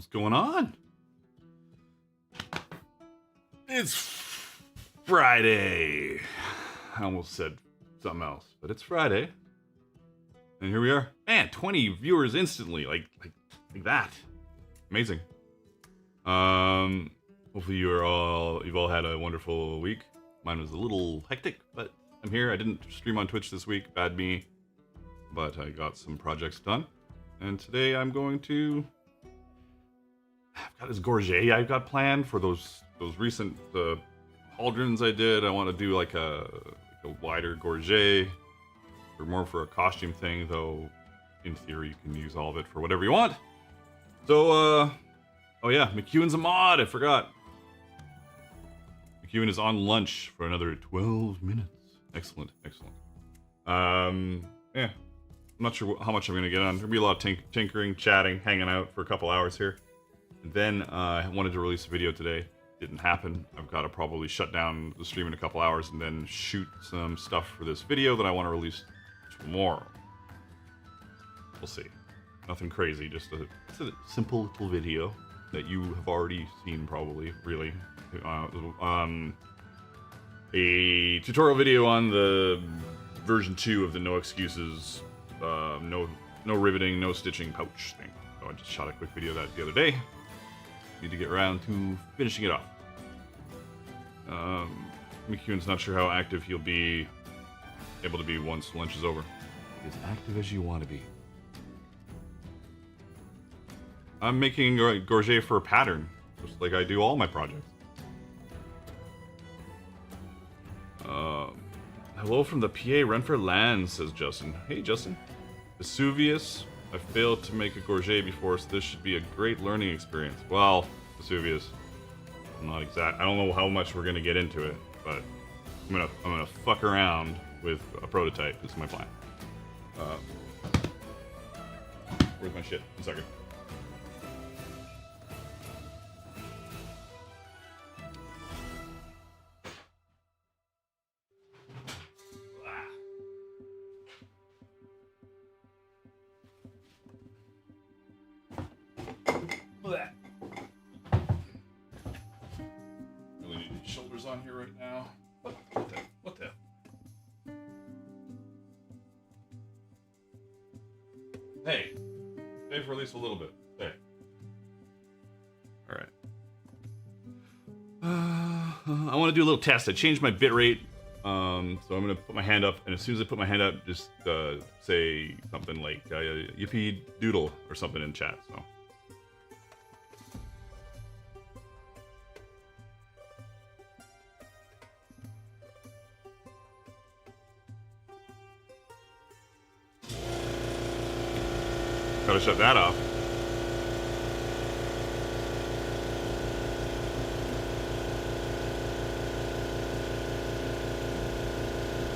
What's going on? It's Friday. I almost said something else, but it's Friday. And here we are. Man, 20 viewers instantly, like that. Amazing. Hopefully you've all had a wonderful week. Mine was a little hectic, but I'm here. I didn't stream on Twitch this week, bad me. But I got some projects done. And today I'm going to... I've got this Gorget I've got planned for those recent pauldrons I did. I want to do like a wider Gorget, or more for a costume thing, though in theory you can use all of it for whatever you want. So, oh yeah, McEwen's a mod, I forgot. McEwen is on lunch for another 12 minutes. Excellent, excellent. Yeah, I'm not sure how much I'm going to get on. There'll be a lot of tinkering, chatting, hanging out for a couple hours here. And then I wanted to release a video today. Didn't happen. I've got to probably shut down the stream in a couple hours and then shoot some stuff for this video that I want to release tomorrow. We'll see. Nothing crazy, just a simple little video that you have already seen probably, really. A tutorial video on the version 2 of the no excuses, no riveting, no stitching pouch thing. So I just shot a quick video of that the other day. Need to get around to finishing it off. McEwen's not sure how active he'll be able to be once lunch is over. As active as you want to be. I'm making Gorget for a pattern, just like I do all my projects. Hello from the PA, run for land, says Justin. Hey, Justin. Vesuvius. I failed to make a Gorget before, so this should be a great learning experience. Well, Vesuvius, I'm not exact. I don't know how much we're gonna get into it, but I'm gonna fuck around with a prototype. This is my plan. Where's my shit? 1 second. Really need these shoulders on here right now. What the? Hey, stay for at least a little bit. Hey. All right. I want to do a little test. I changed my bitrate, so I'm gonna put my hand up, and as soon as I put my hand up, just say something like "yippee doodle" or something in chat. So. Gotta shut that off.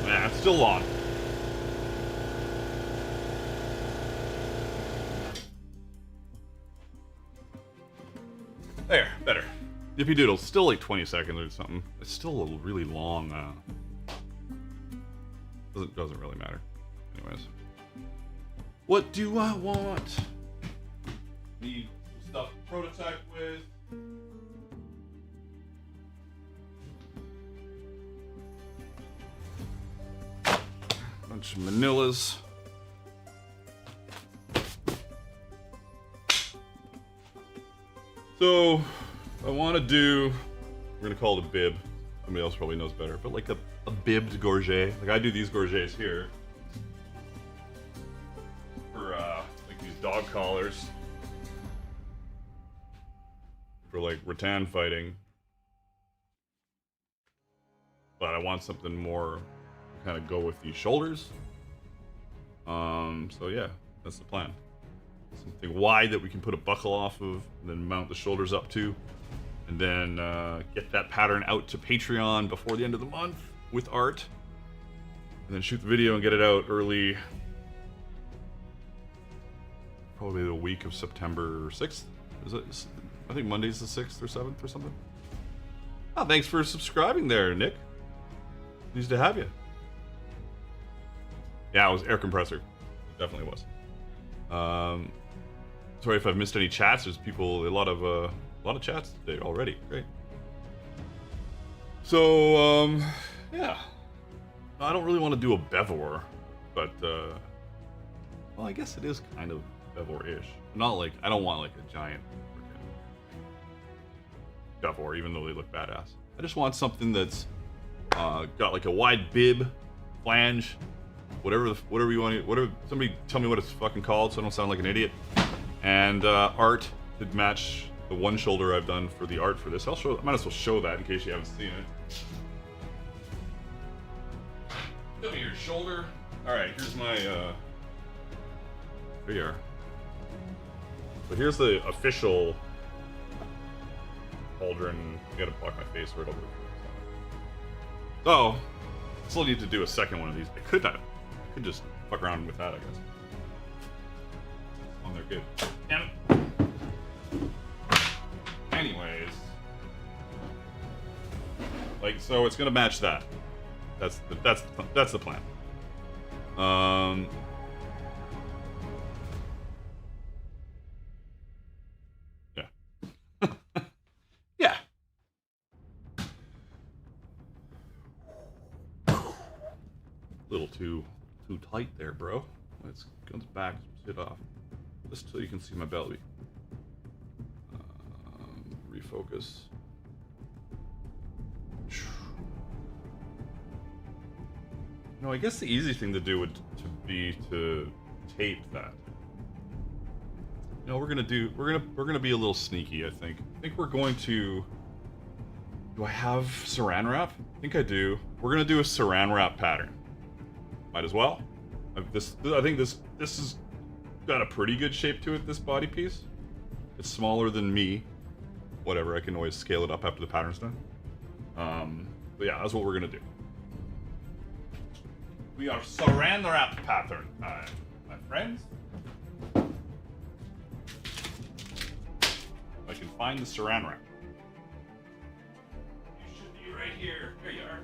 Nah, it's still on. There, better. Yippee doodle, still like 20 seconds or something. It's still a really long, doesn't really matter. Anyways. What do I want? Need some stuff to prototype with. Bunch of manillas. So, I want to do, we're going to call it a bib. Somebody else probably knows better, but like a bibbed Gorget. Like I do these Gorgets here. Dog collars for like rattan fighting, but I want something more to kind of go with these shoulders. So yeah, that's the plan. Something wide that we can put a buckle off of, and then mount the shoulders up to, and then get that pattern out to Patreon before the end of the month with art, and then shoot the video and get it out early. Probably the week of September 6th. Is it? I think Monday's the 6th or 7th or something. Oh, thanks for subscribing there, Nick. Nice to have you. Yeah, it was air compressor. It definitely was. Sorry if I've missed any chats. There's a lot of chats today already. Great. So, yeah. I don't really want to do a Bevor, but, well, I guess it is kind of Bevor-ish. Not like, I don't want like a giant Bevor, even though they look badass. I just want something that's got like a wide bib, flange, whatever you want. Somebody tell me what it's fucking called, so I don't sound like an idiot. And art to match the one shoulder I've done for the art for this. I might as well show that in case you haven't seen it. Show me your shoulder. All right, here's my. Here you are. So here's the official pauldron. I gotta block my face or it'll move. So, I still need to do a second one of these. I could just fuck around with that, I guess. Oh, they're good. Damn it. Anyways, like, so it's gonna match that. That's the plan. Yeah. Yeah. Little too tight there, bro. Let's go back, sit off, just so you can see my belly. Refocus. No, I guess the easy thing to do would be to tape that. No, we're gonna be a little sneaky. I think we're going to. Do I have Saran wrap? I think I do. We're gonna do a Saran wrap pattern. Might as well. I think this has got a pretty good shape to it. This body piece. It's smaller than me. Whatever. I can always scale it up after the pattern's done. But yeah, that's what we're gonna do. We are Saran wrap pattern time, my friends. If I can find the Saran wrap. You should be right here. There you are.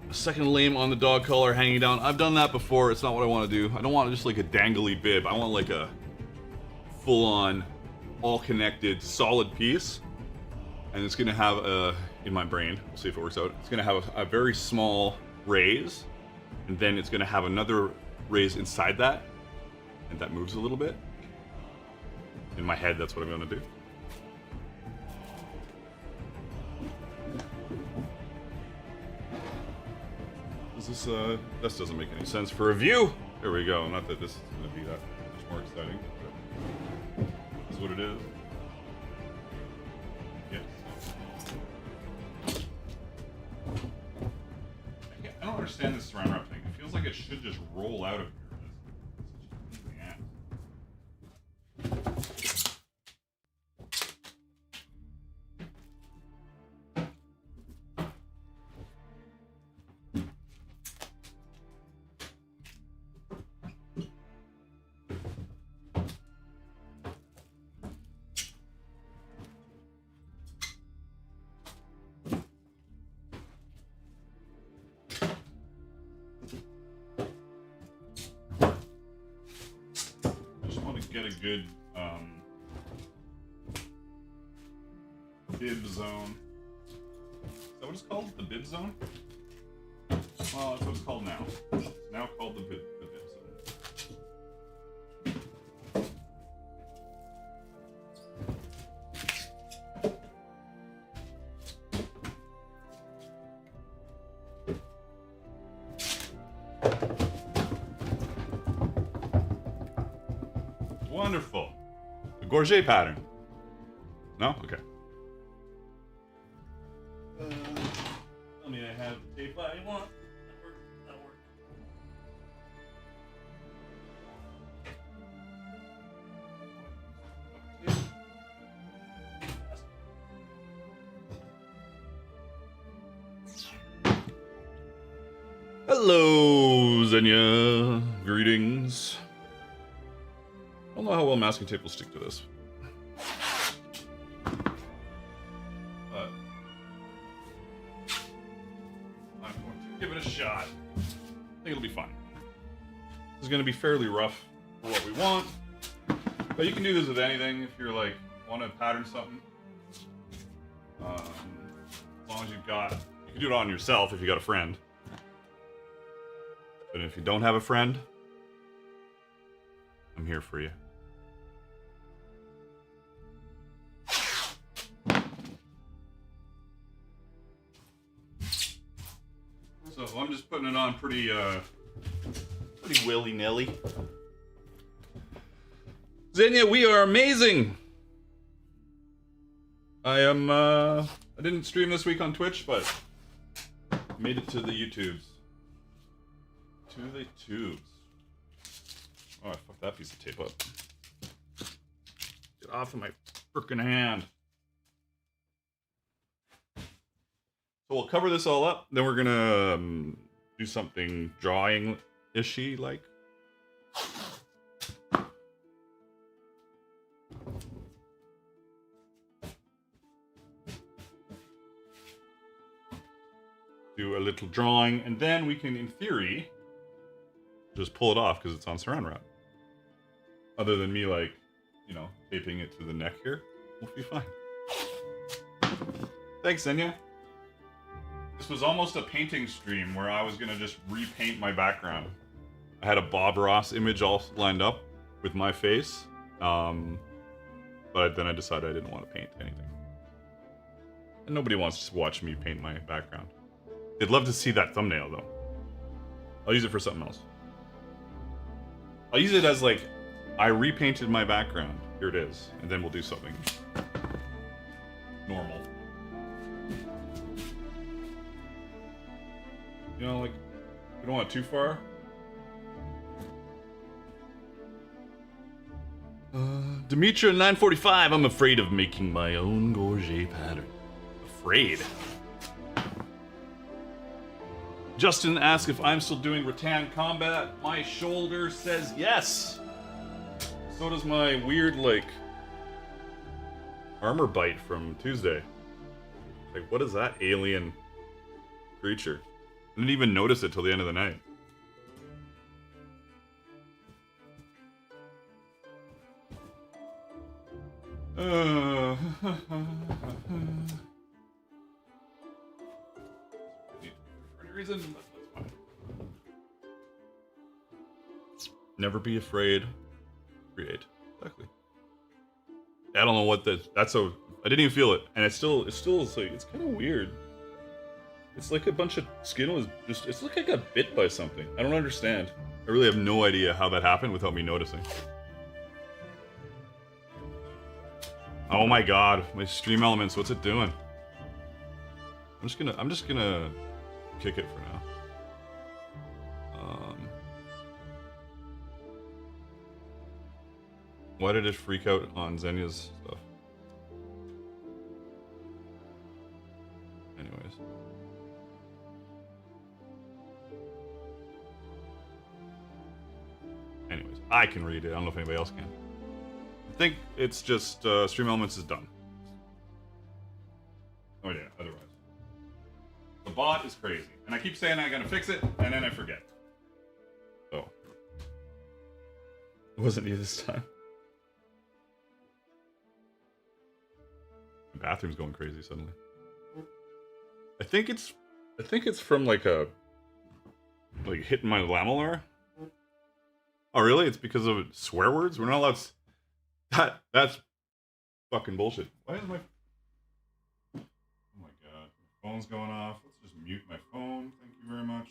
Second lame on the dog collar hanging down. I've done that before. It's not what I want to do. I don't want just like a dangly bib. I want like a full-on, all-connected, solid piece. And it's going to have a, in my brain, we'll see if it works out, it's going to have a very small raise. And then it's going to have another raise inside that. And that moves a little bit. In my head, that's what I'm going to do. This doesn't make any sense for a view. There we go. Not that this is going to be that much more exciting, but this is what it is. Yes. I don't understand this Saran wrap thing. It feels like it should just roll out of here. It's such a pain in the ass. Get a good bib zone. Is that what it's called? The bib zone? Well, that's what it's called now. It's now called the bib zone. Wonderful. The Gorget pattern. No? Okay. Tell me I have the tape I want. That'll work. Hello, Xenia. Greetings. I don't know how well masking tape will stick to this. But I'm going to give it a shot. I think it'll be fine. This is going to be fairly rough for what we want. But you can do this with anything if you're like, want to pattern something. As long as you've got, you can do it on yourself if you got a friend. But if you don't have a friend, I'm here for you. So I'm just putting it on pretty willy-nilly. Xenia, we are amazing! I didn't stream this week on Twitch, but made it to the YouTubes. To the tubes. Oh, I fucked that piece of tape up. Get off of my frickin' hand. So we'll cover this all up, then we're gonna do something drawing-ishy like. Do a little drawing, and then we can, in theory, just pull it off because it's on saran wrap. Other than me, like, you know, taping it to the neck here, we'll be fine. Thanks, Xenia. This was almost a painting stream where I was gonna just repaint my background. I had a Bob Ross image all lined up with my face, but then I decided I didn't want to paint anything. And nobody wants to watch me paint my background. They'd love to see that thumbnail, though. I'll use it for something else. I'll use it as, like, I repainted my background. Here it is. And then we'll do something normal. You know, like, we don't want it too far. Demetra 945, I'm afraid of making my own Gorget pattern. Afraid? Justin asked if I'm still doing rattan combat. My shoulder says yes. So does my weird, like, armor bite from Tuesday. Like, what is that alien creature? I didn't even notice it till the end of the night. For any reason, that's fine. Never be afraid. Create. Exactly. I don't know what that's so. I didn't even feel it, and it's like it's kind of weird. It's like a bunch of skin was just. It's like I got bit by something. I don't understand. I really have no idea how that happened without me noticing. Oh my god, my stream elements, what's it doing? I'm just gonna kick it for now. Why did it freak out on Xenia's stuff? Anyways. I can read it. I don't know if anybody else can. I think it's just Stream Elements is done. Oh yeah, otherwise. The bot is crazy. And I keep saying I'm gonna fix it, and then I forget. Oh. It wasn't you this time. The bathroom's going crazy suddenly. I think it's from like hitting my lamellar. Oh really? It's because of swear words? We're not allowed that's fucking bullshit. Why is my oh my god, my phone's going off. Let's just mute my phone. Thank you very much.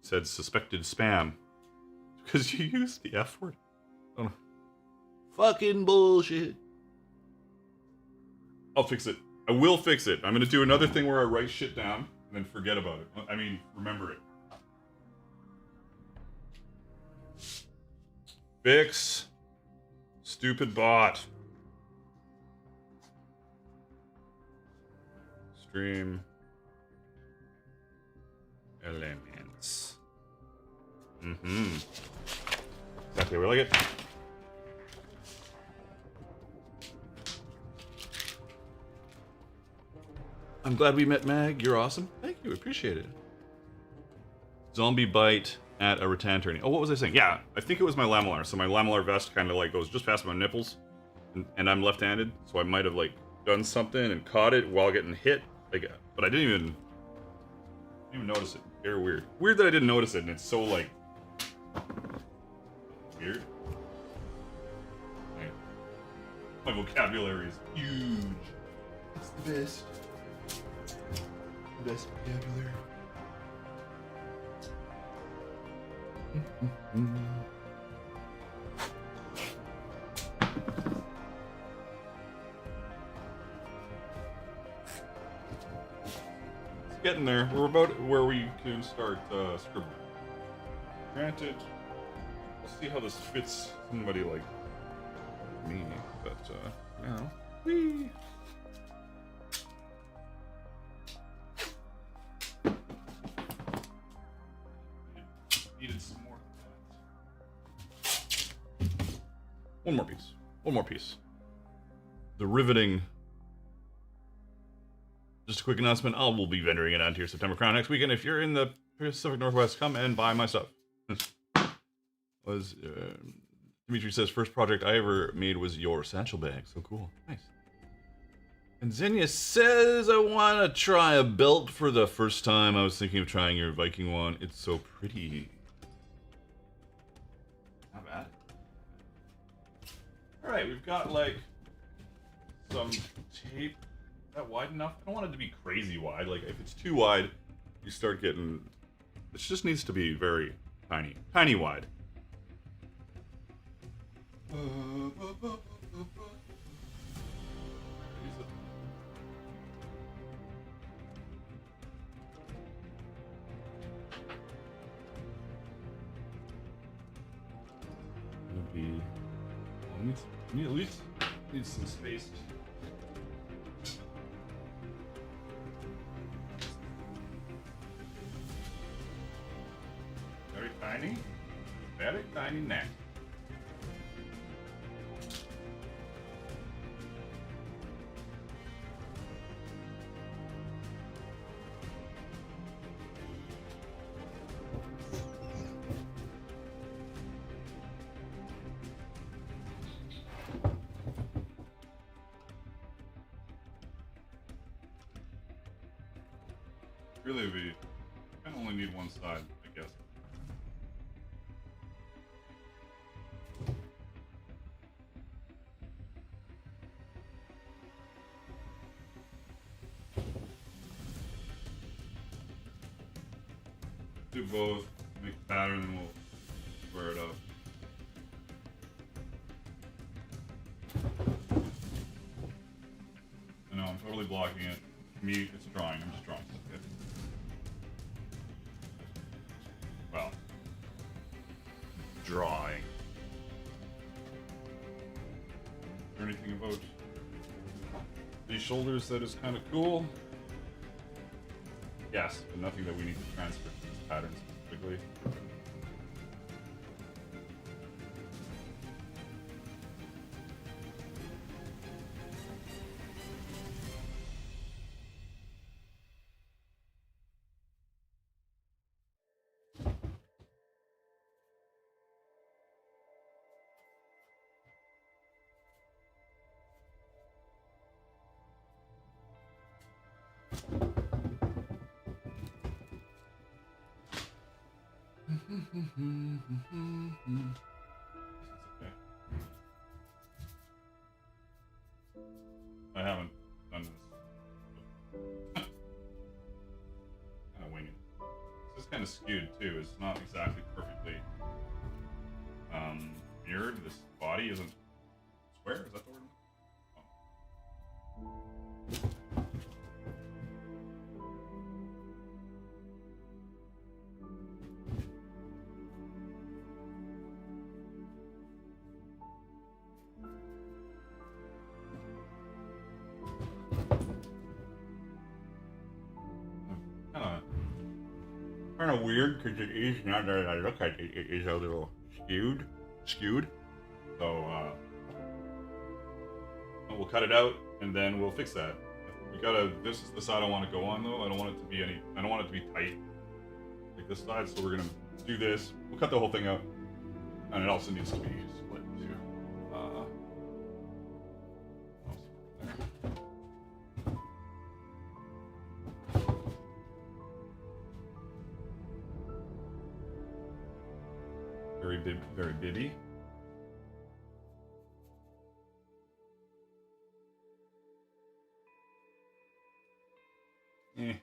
Said suspected spam. Because you used the F word. I don't know. Fucking bullshit. I'll fix it. I will fix it. I'm gonna do another thing where I write shit down and then forget about it. I mean, remember it. Fix. Stupid bot. Stream. Elements. Mm-hmm. Exactly, we like it. I'm glad we met, Mag. You're awesome. Thank you. Appreciate it. Zombie bite at a rattan turning. Oh, what was I saying? Yeah, I think it was my lamellar. So my lamellar vest kind of like goes just past my nipples, and I'm left-handed, so I might have like done something and caught it while getting hit. Like, but I didn't even notice it. Very weird. Weird that I didn't notice it, and it's so like weird. My vocabulary is huge. It's the best. The best vocabulary. It's getting there. We're about where we can start scribbling. Granted, we'll see how this fits somebody like me, but you know, whee. Needed some more. One more piece. One more piece. The riveting. Just a quick announcement. I will be vendoring it onto your September Crown next weekend. If you're in the Pacific Northwest, come and buy my stuff. Dimitri says, first project I ever made was your satchel bag. So cool. Nice. And Xenia says, I want to try a belt for the first time. I was thinking of trying your Viking one. It's so pretty. Not bad. Alright, we've got like some tape. Is that wide enough? I don't want it to be crazy wide. Like, if it's too wide, you start getting... It just needs to be very tiny. Tiny wide. Need at least need some space. Very tiny neck. Really, we kind of only need one side, I guess. Do both, make a pattern, and we'll square it up. I know, I'm totally blocking it. To me, it's drawing. I'm just drawing. Okay. Well, drawing. Is there anything about these shoulders that is kind of cool? Yes, but nothing that we need to transfer to these patterns specifically. I haven't done this. Kind of wing it. This is kind of skewed too. It's not exactly perfectly mirrored. This body isn't square. Is that the word? Kind of weird because it is, now that I look at it, it is a little skewed. So we'll cut it out and then we'll fix that. This is the side I want to go on though. I don't want it to be tight like this side. So we're gonna do this. We'll cut the whole thing out, and it also needs to be split too. Very bibby. Eh.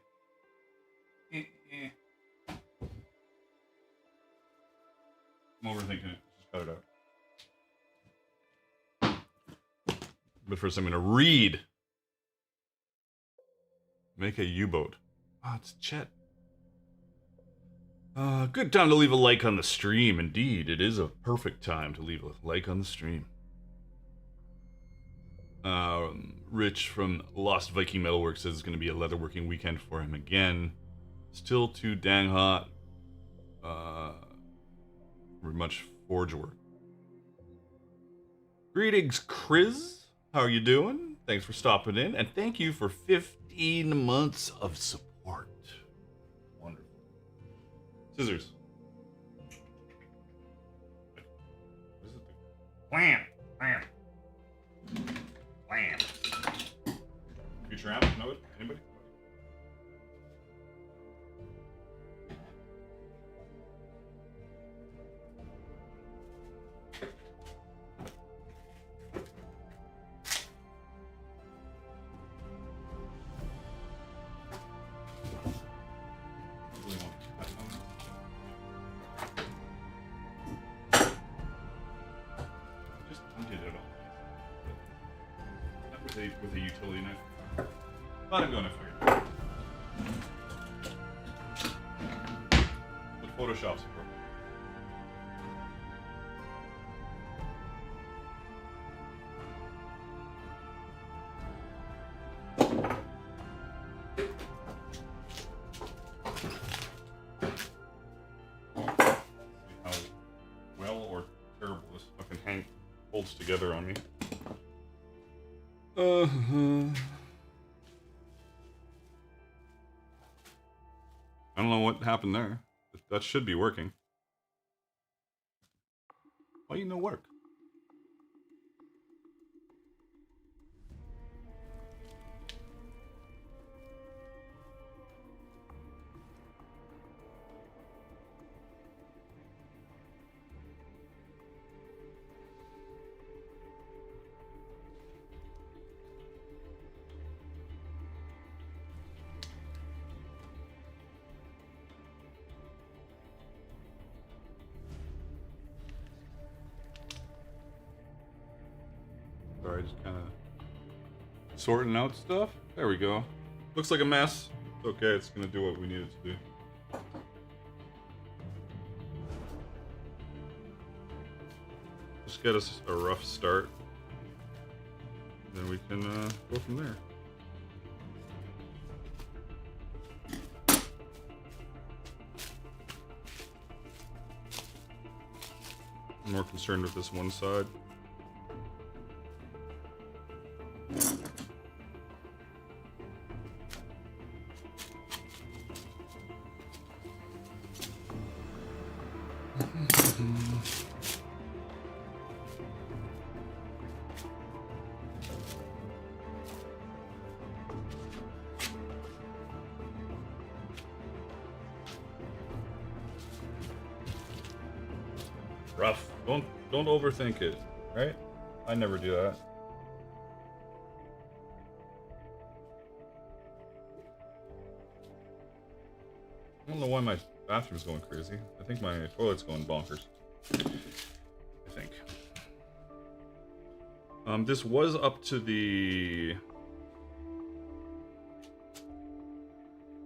I'm overthinking it. Just cut it out. But first, I'm gonna read. Make a U-boat. Ah, it's Chet. Good time to leave a like on the stream. Indeed, it is a perfect time to leave a like on the stream. Rich from Lost Viking Metalworks says it's going to be a leatherworking weekend for him again. Still too dang hot. Much forge work. Greetings, Chris. How are you doing? Thanks for stopping in, and thank you for 15 months of support. Wonderful. Scissors. What is it? Plan. Future amp? Know it? Anybody? With a utility knife. But I'm going to figure it out. With Photoshop support. See how well or terrible this fucking Hank holds together on me. I don't know what happened there. That should be working. Why you no work? Sorry, just kind of sorting out stuff. There we go. Looks like a mess. It's okay, it's gonna do what we need it to do. Just get us a rough start. Then we can go from there. I'm more concerned with this one side. Rough. Don't overthink it, right? I never do that. I don't know why my bathroom's going crazy. I think my toilet's going bonkers. I think. This was up to the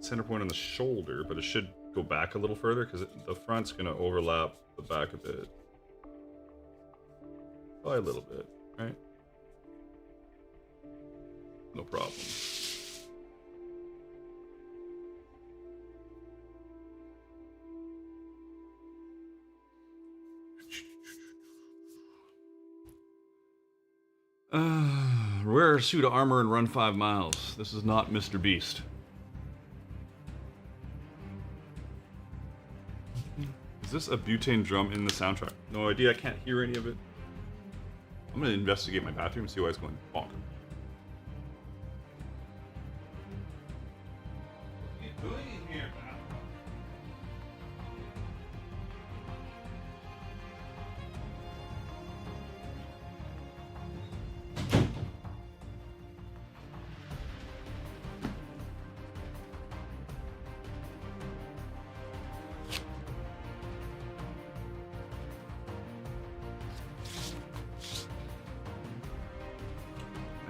center point on the shoulder, but it should go back a little further because the front's going to overlap the back a bit. By a little bit, right? No problem. Wear a suit of armor and run 5 miles. This is not Mr. Beast. Is this a butane drum in the soundtrack? No idea, I can't hear any of it. I'm gonna investigate my bathroom and see why it's going bonk. What are you doing in here, man?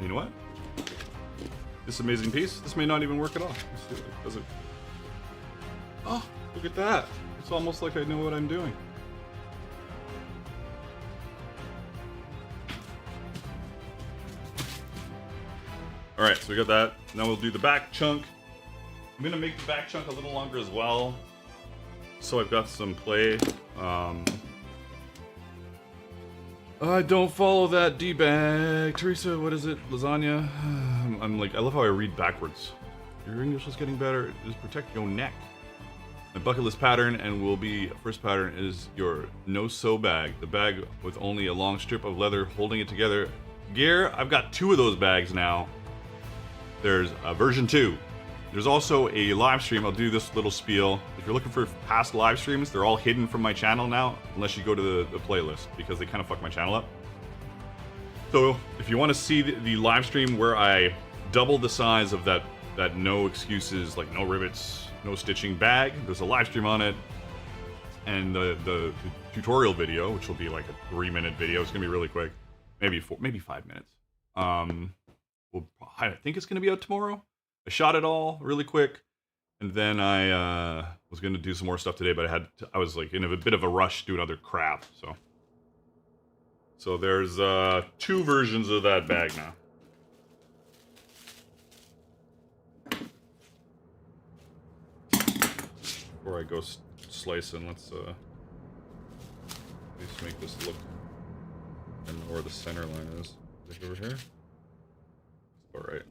You know what? This amazing piece, this may not even work at all. Let's see, does it? Oh, look at that. It's almost like I know what I'm doing. All right, so we got that. Now we'll do the back chunk. I'm gonna make the back chunk a little longer as well. So I've got some play. I don't follow that D-bag. Teresa, what is it? Lasagna? I'm like, I love how I read backwards. Your English is getting better. Just protect your neck. My bucket list pattern and will be, first pattern is your no-sew bag. The bag with only a long strip of leather holding it together. Gear, I've got 2 of those bags now. There's a version 2. There's also a live stream. I'll do this little spiel. If you're looking for past live streams, they're all hidden from my channel now, unless you go to the playlist, because they kind of fuck my channel up. So if you want to see the live stream where I double the size of that no excuses, like no rivets, no stitching bag, there's a live stream on it. And the tutorial video, which will be like a 3-minute video, it's gonna be really quick, maybe 5 minutes. I think it's gonna be out tomorrow. I shot it all really quick, and then I was gonna do some more stuff today, but I was like in a bit of a rush doing other crap. So there's 2 versions of that bag now. Before I go slicing, let's at least make this look. I don't know where the center line is. Is it over here? All right.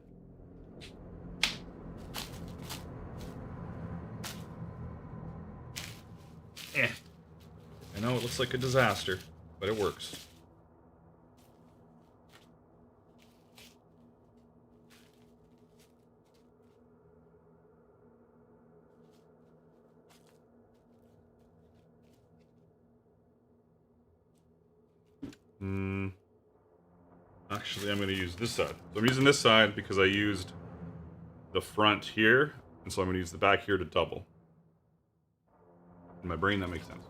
I know it looks like a disaster, but it works. Actually, I'm going to use this side. So I'm using this side because I used the front here, and so I'm going to use the back here to double. In my brain, that makes sense.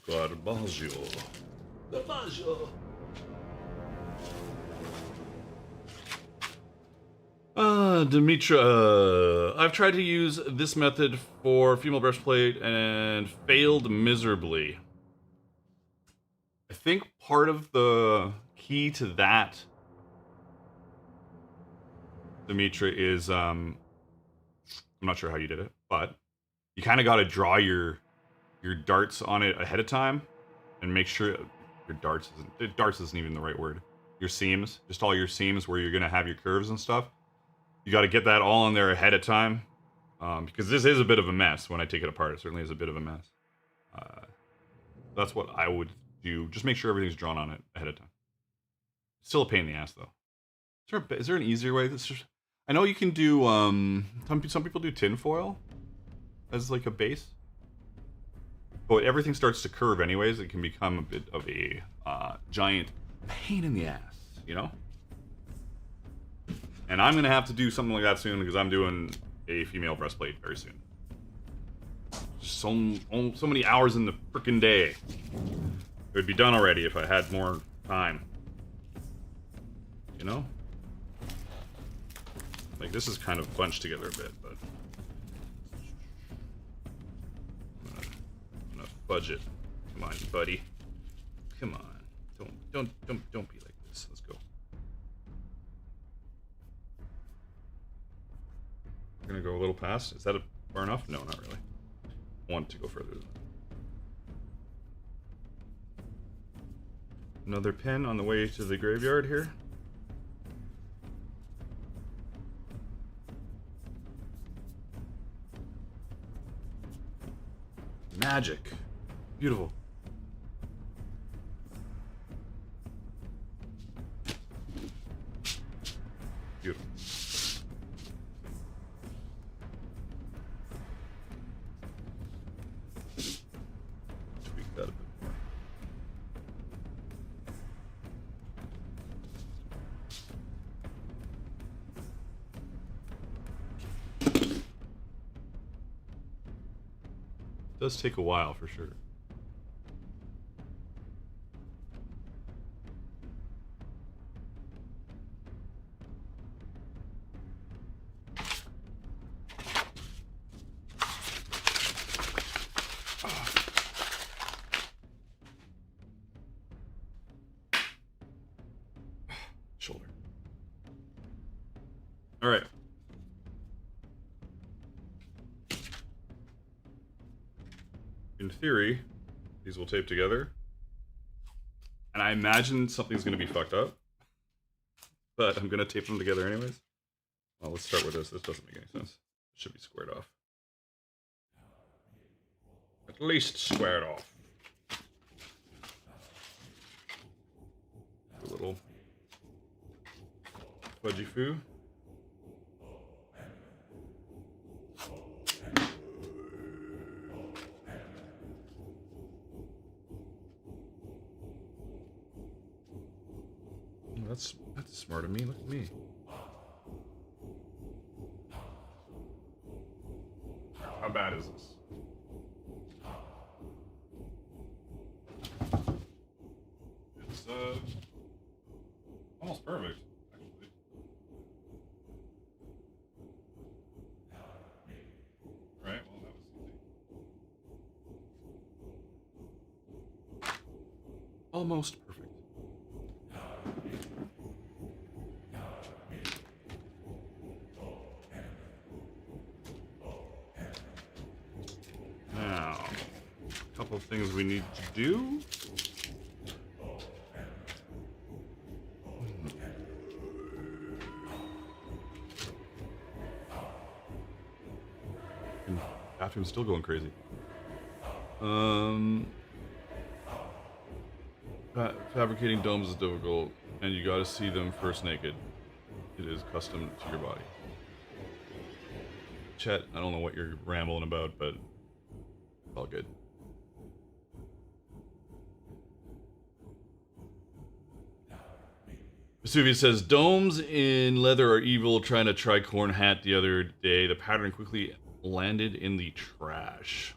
Garbaggio. Garbaggio. Dimitra, I've tried to use this method for female breastplate and failed miserably. I think part of the key to that, Dimitra, is I'm not sure how you did it, but you kind of got to draw your darts on it ahead of time and make sure your darts isn't even the right word. Your seams, just all your seams where you're gonna have your curves and stuff. You got to get that all in there ahead of time, because this is a bit of a mess when I take it apart. It certainly is a bit of a mess. That's what I would do. Just make sure everything's drawn on it ahead of time. Still a pain in the ass, though. Is there an easier way? I know you can do. Some people do tinfoil as like a base, but everything starts to curve anyways. It can become a bit of a giant pain in the ass, you know. And I'm gonna have to do something like that soon because I'm doing a female breastplate very soon. So many hours in the frickin' day. It would be done already if I had more time. You know? Like, this is kind of bunched together a bit, but I'm gonna fudge it. Come on, buddy. Come on. Don't be like this. Let's go. gonna go a little past. Is that far enough? No, not really. I want to go further than that. Another pin on the way to the graveyard here. Magic. Beautiful. Beautiful. Tweak that a bit more. It does take a while for sure. Shoulder. All right. In theory, these will tape together. And I imagine something's going to be fucked up. But I'm going to tape them together anyways. Well, let's start with this. This doesn't make any sense. It should be squared off. At least squared off. A little fudgy foo. That's smart of me. Look at me. How bad is this? It's almost perfect, actually. Right? Well, that was easy. Almost perfect. Couple of things we need to do. Bathroom's still going crazy. Fabricating domes is difficult, and you gotta see them first naked. It is custom to your body. Chet, I don't know what you're rambling about, but it's all good. Vesuvius says, domes in leather are evil. Trying to tricorn hat the other day. The pattern quickly landed in the trash.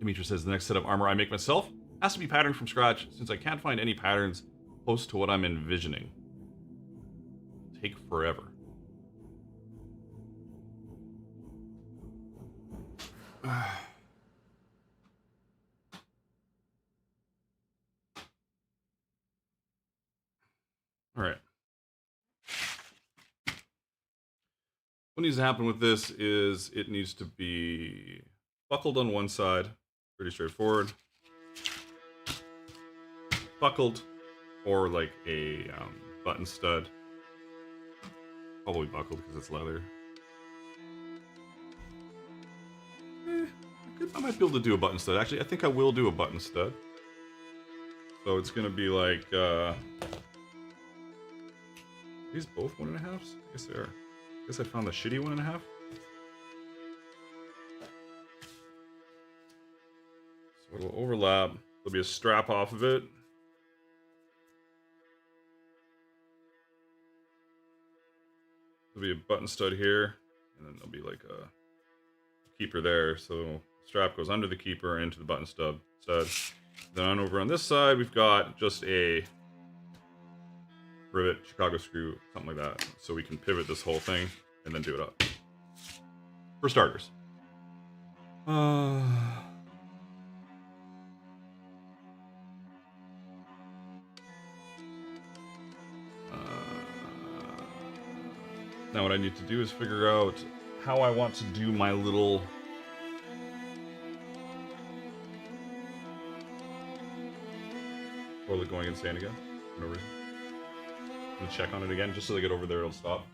Demetra says, the next set of armor I make myself has to be patterned from scratch since I can't find any patterns close to what I'm envisioning. Take forever. All right. What needs to happen with this is it needs to be buckled on one side. Pretty straightforward. Buckled, or like a button stud. Probably buckled because it's leather. I might be able to do a button stud. Actually, I think I will do a button stud. So it's going to be like... these both 1.5s? I guess they are. I guess I found the shitty 1.5. So it'll overlap. There'll be a strap off of it. There'll be a button stud here, and then there'll be like a keeper there. So the strap goes under the keeper into the button stud. Then over on this side, we've got just a rivet, Chicago screw, something like that. So we can pivot this whole thing and then do it up. For starters. Now what I need to do is figure out how I want to do my little toilet going insane again. For no reason. I'm gonna check on it again, just so they get over there, it'll stop.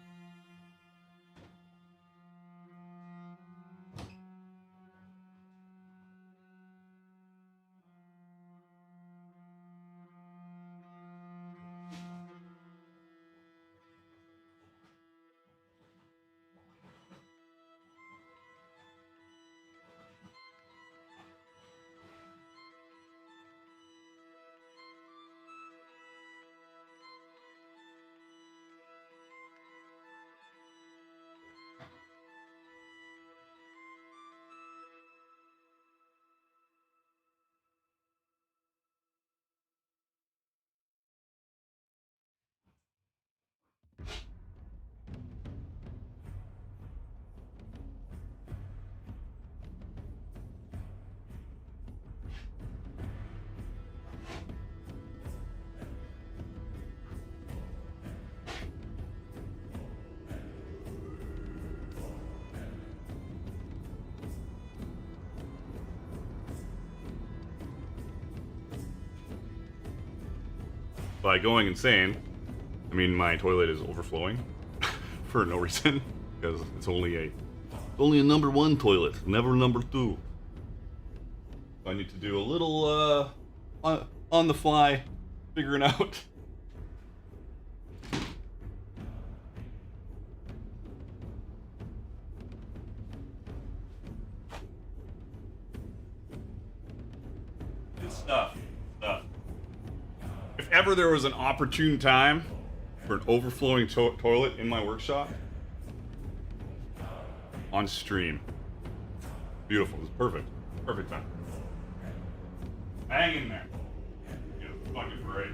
By going insane, I mean my toilet is overflowing for no reason, because it's only a number 1 toilet, never number 2. So I need to do a little on the fly figuring out. Good stuff. If ever there was an opportune time for an overflowing toilet in my workshop, on stream. Beautiful. It's perfect. Perfect time. Hang in there. It's fucking great.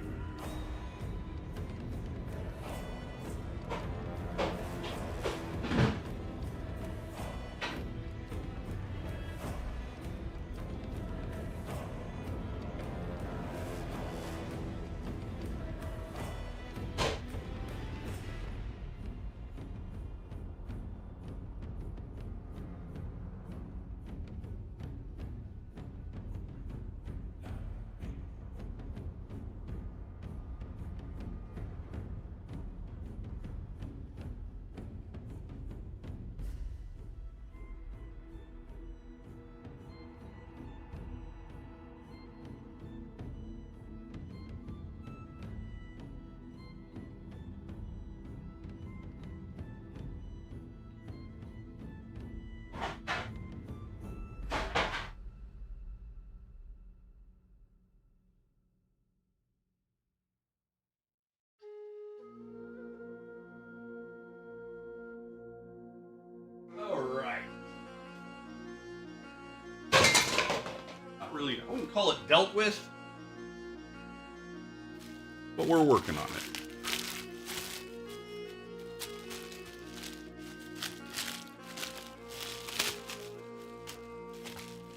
Really, I wouldn't call it dealt with, but we're working on it.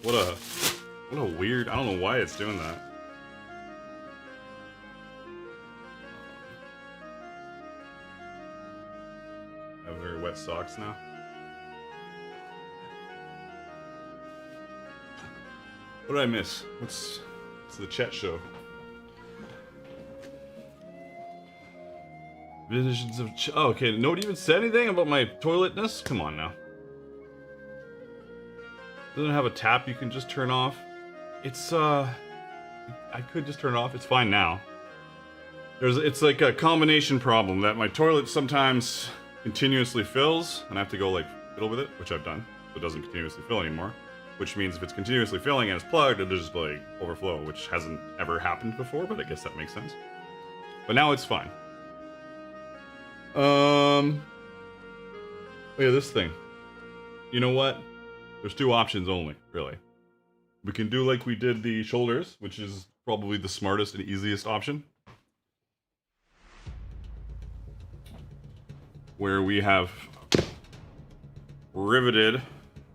What a weird, I don't know why it's doing that. I have very wet socks now. What did I miss? What's the chat show? Visions of oh, okay, nobody even said anything about my toiletness? Come on now. Doesn't have a tap you can just turn off. It's I could just turn it off. It's fine now. It's like a combination problem that my toilet sometimes continuously fills and I have to go like fiddle with it, which I've done. So it doesn't continuously fill anymore. Which means if it's continuously filling and it's plugged, it'll just like overflow, which hasn't ever happened before, but I guess that makes sense. But now it's fine. Oh yeah, this thing. You know what? There's 2 options only, really. We can do like we did the shoulders, which is probably the smartest and easiest option. Where we have riveted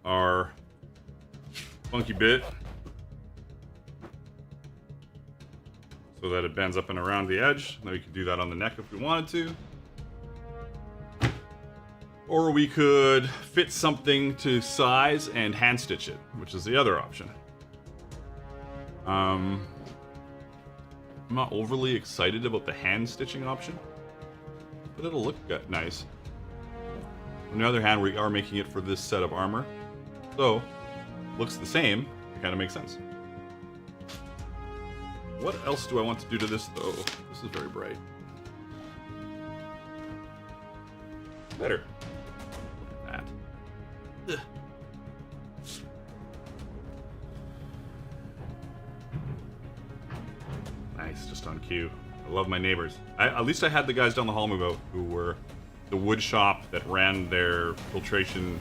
our funky bit so that it bends up and around the edge. Now we can do that on the neck if we wanted to. Or we could fit something to size and hand stitch it, which is the other option. I'm not overly excited about the hand stitching option, but it'll look nice. On the other hand, we are making it for this set of armor, so looks the same. It kind of makes sense. What else do I want to do to this, though? This is very bright. Better. That. Ugh. Nice, just on cue. I love my neighbors. At least I had the guys down the hall move out who were the wood shop that ran their filtration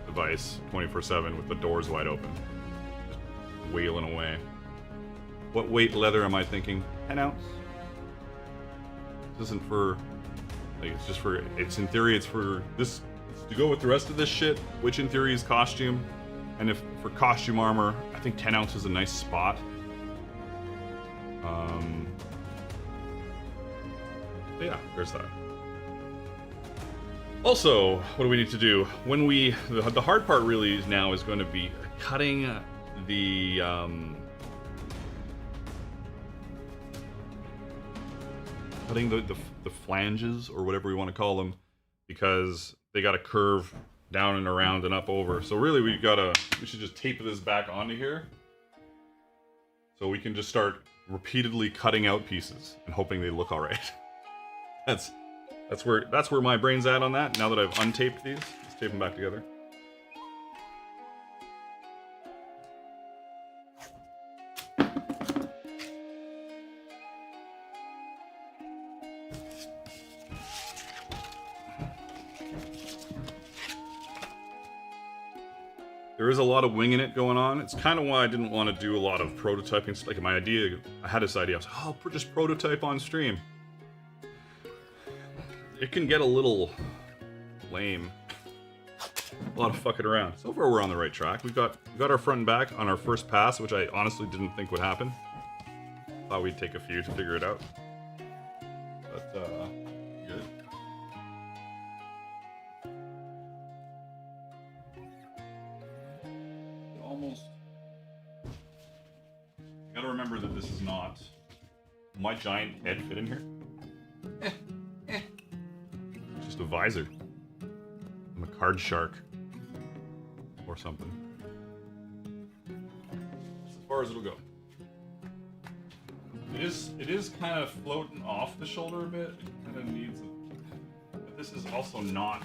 device 24/7 with the doors wide open. Just wailing away. What weight leather am I thinking? 10 ounce? This isn't for, like, it's just for, it's in theory, it's for this, it's to go with the rest of this shit, which in theory is costume. And if for costume armor, I think 10 ounce is a nice spot. Yeah, there's that. Also, what do we need to do? When we, the hard part really now is going to be cutting the, cutting the flanges, or whatever we want to call them, because they got to curve down and around and up over. So really we should just tape this back onto here. So we can just start repeatedly cutting out pieces and hoping they look all right. That's where my brain's at on that. Now that I've untaped these, let's tape them back together. There is a lot of winging it going on. It's kind of why I didn't want to do a lot of prototyping. Like my idea, I had this idea. I was like, oh, I'll just prototype on stream. It can get a little lame. A lot of fucking around. So far, we're on the right track. We got our front and back on our first pass, which I honestly didn't think would happen. Thought we'd take a few to figure it out. But good. Almost. Gotta remember that this is not. Will my giant head fit in here? Just a visor. I'm a card shark. Or something. That's as far as it'll go. It is kind of floating off the shoulder a bit. It kind of needs but this is also not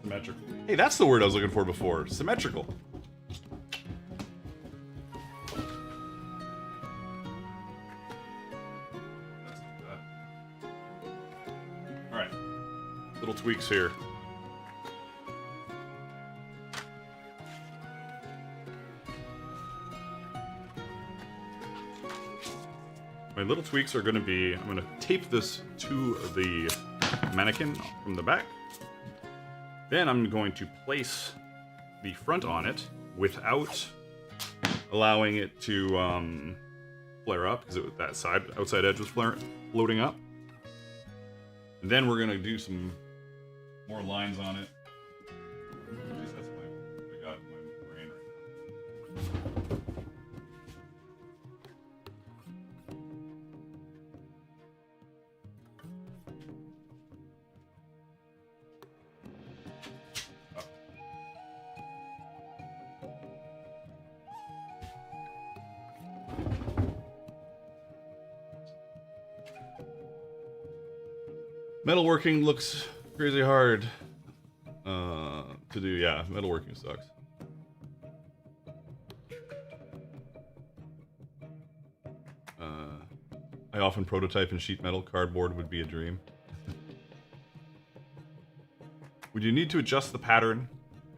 symmetrical. Hey, that's the word I was looking for before. Symmetrical. Little tweaks here. My little tweaks are going to be, I'm going to tape this to the mannequin from the back. Then I'm going to place the front on it without allowing it to flare up, because that outside edge was floating up. And then we're going to do some more lines on it. At least that's what I got in my brain right now. Metalworking looks crazy hard to do. Yeah, metalworking sucks. I often prototype in sheet metal. Cardboard would be a dream. Would you need to adjust the pattern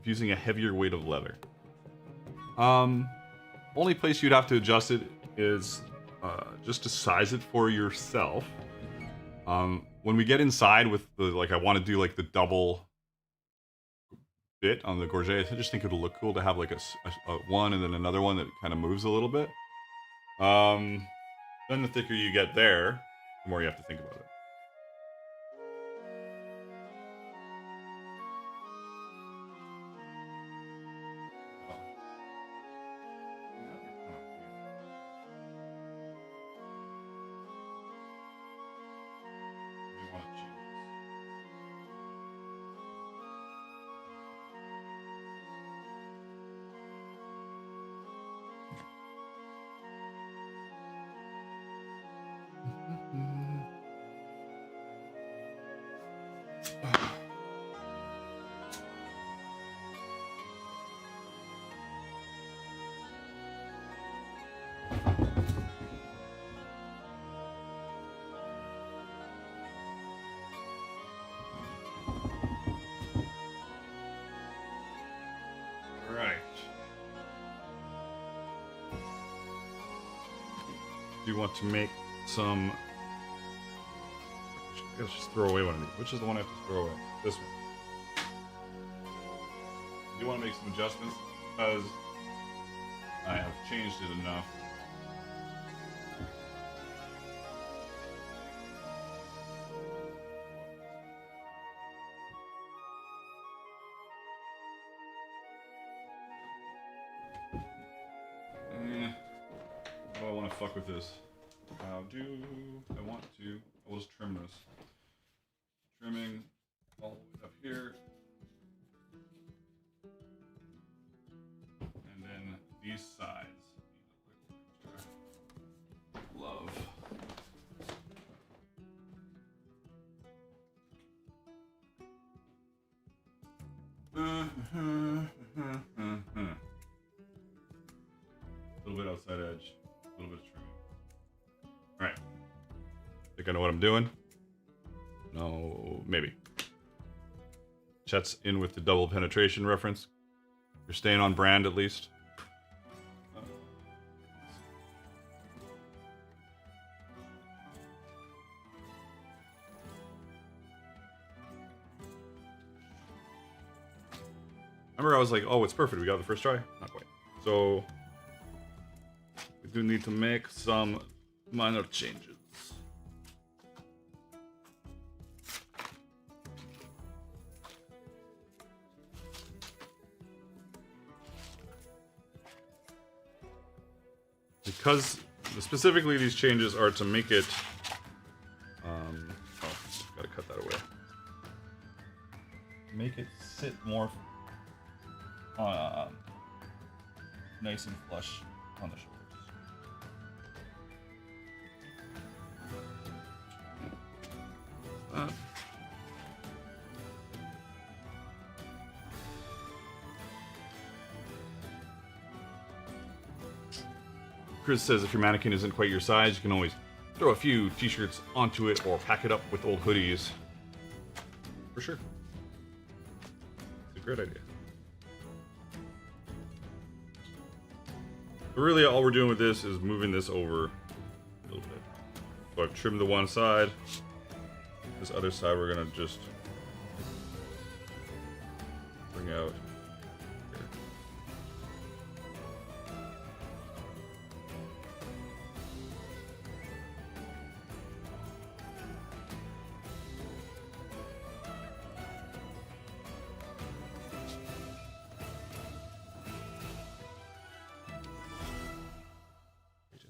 if using a heavier weight of leather? Only place you'd have to adjust it is just to size it for yourself. When we get inside with the, like, I want to do like the double bit on the Gorget, I just think it'll look cool to have like a one and then another one that kind of moves a little bit. Then the thicker you get there, the more you have to think about it. Alright. Do you want to make some... I guess just throw away one of these. Which is the one I have to throw away? This one. I do want to make some adjustments because I have changed it enough. Do I want to fuck with this? How do I want to? I will just trim this. Trimming all the way up here. And then these sides. Love. A little bit outside edge. A little bit of trimming. Alright. Think I know what I'm doing? No, maybe. Chet's in with the double penetration reference. You're staying on brand at least. Remember I was like, oh, it's perfect. We got the first try? Not quite. So, we do need to make some minor changes. Because specifically these changes are to make it, gotta cut that away. Make it sit more nice and flush on the shoulders. Chris says if your mannequin isn't quite your size, you can always throw a few t-shirts onto it or pack it up with old hoodies. For sure. It's a great idea. But really all we're doing with this is moving this over a little bit. So I've trimmed the one side. This other side we're gonna just bring out.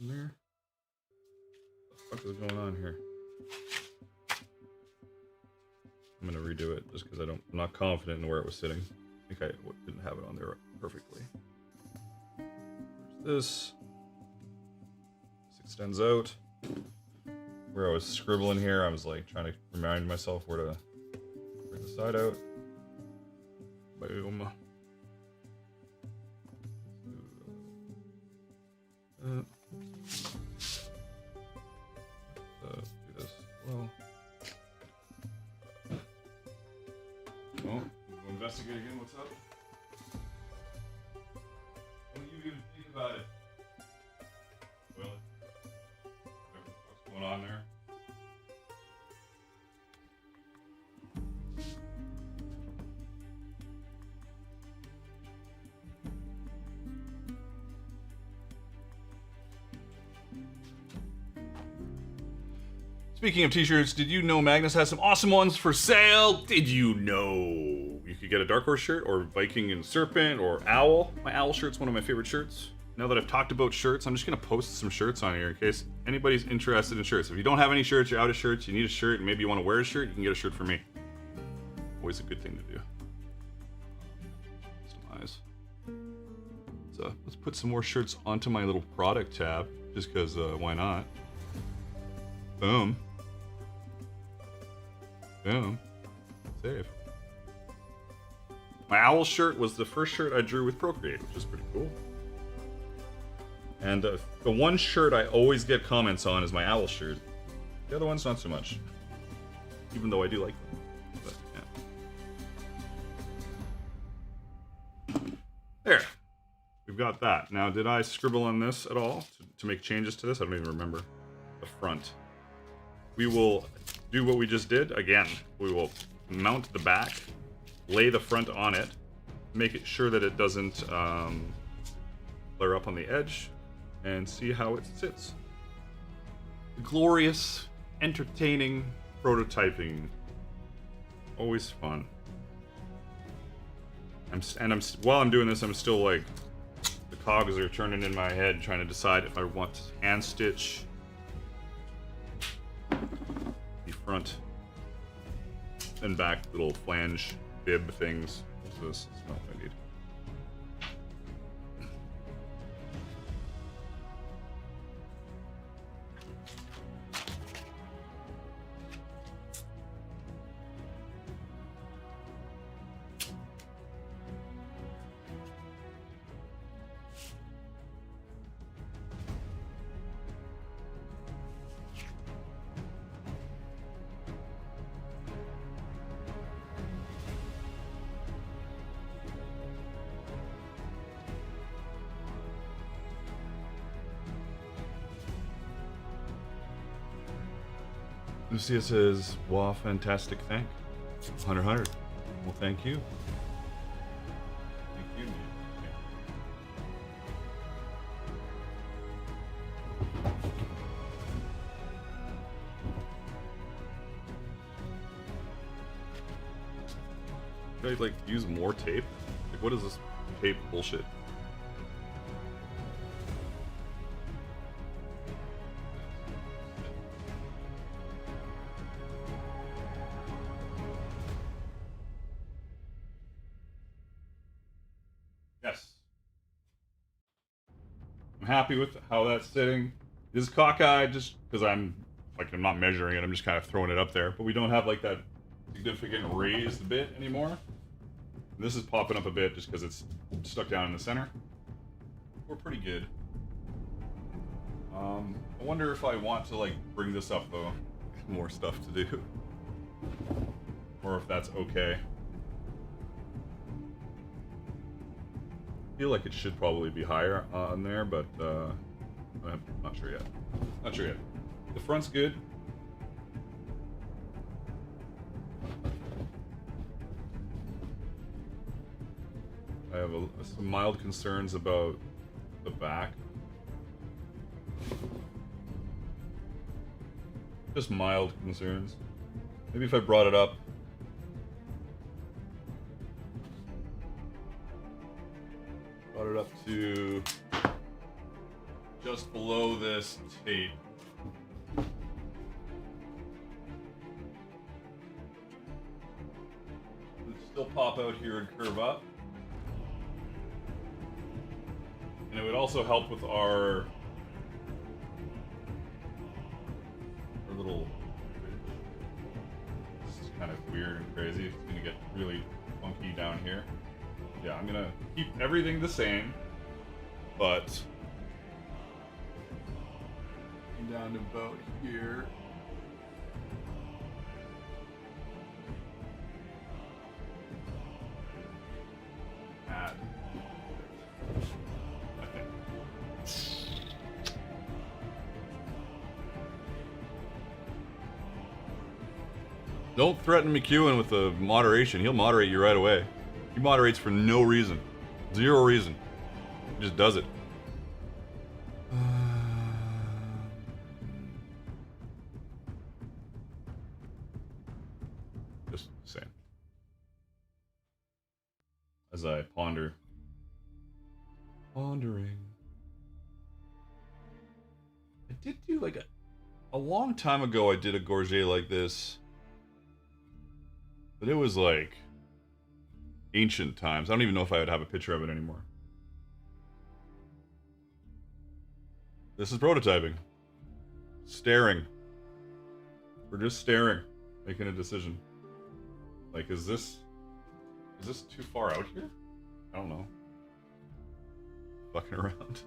In there? What the fuck is going on here? I'm gonna redo it just because I'm not confident in where it was sitting. I think I didn't have it on there perfectly. There's this. This extends out. Where I was scribbling here, I was like trying to remind myself where to bring the side out. Boom. Do this well. Oh, we'll investigate again. What's up? What do you even think about it? Well, what's going on there? Speaking of t-shirts, did you know Magnus has some awesome ones for sale? Did you know you could get a Dark Horse shirt or Viking and Serpent or Owl? My Owl shirt's one of my favorite shirts. Now that I've talked about shirts, I'm just gonna post some shirts on here in case anybody's interested in shirts. If you don't have any shirts, you're out of shirts, you need a shirt, and maybe you want to wear a shirt, you can get a shirt from me. Always a good thing to do. Some eyes. So let's put some more shirts onto my little product tab, just because why not? Boom. Boom. Save. My owl shirt was the first shirt I drew with Procreate, which is pretty cool. And the one shirt I always get comments on is my owl shirt. The other one's not so much. Even though I do like them. But, yeah. There. We've got that. Now, did I scribble on this at all to make changes to this? I don't even remember. The front. We will do what we just did. Again, we will mount the back, lay the front on it, make it sure that it doesn't flare up on the edge, and see how it sits. Glorious, entertaining prototyping. Always fun. While I'm doing this, I'm still like, the cogs are turning in my head, trying to decide if I want to hand stitch the front and back little flange bib things. This is not what I need. Lucia says, wow, fantastic, thank. 100. Well, thank you. Thank you. Should I, like, use more tape? Like, what is this tape bullshit? Happy with how that's sitting. This is cockeyed just because I'm not measuring it, I'm just kind of throwing it up there, but we don't have like that significant raised bit anymore. And this is popping up a bit just because it's stuck down in the center. We're pretty good. I wonder if I want to like bring this up though. More stuff to do. Or if that's okay. I feel like it should probably be higher on there, but I'm not sure yet. Not sure yet. The front's good. I have some mild concerns about the back. Just mild concerns. Maybe if I brought it up. Brought it up to just below this tape. It'd still pop out here and curve up. And it would also help with our little... This is kind of weird and crazy. It's gonna get really funky down here. Yeah, I'm gonna keep everything the same, but down to about here. Add. Okay. Don't threaten McEwen with the moderation. He'll moderate you right away. He moderates for no reason. Zero reason. He just does it. Just saying. As I ponder. Pondering. I did do like a long time ago I did a Gorget like this. But it was like ancient times. I don't even know if I would have a picture of it anymore. This is prototyping. Staring. We're just staring, making a decision. Like, is this too far out here? I don't know. Fucking around.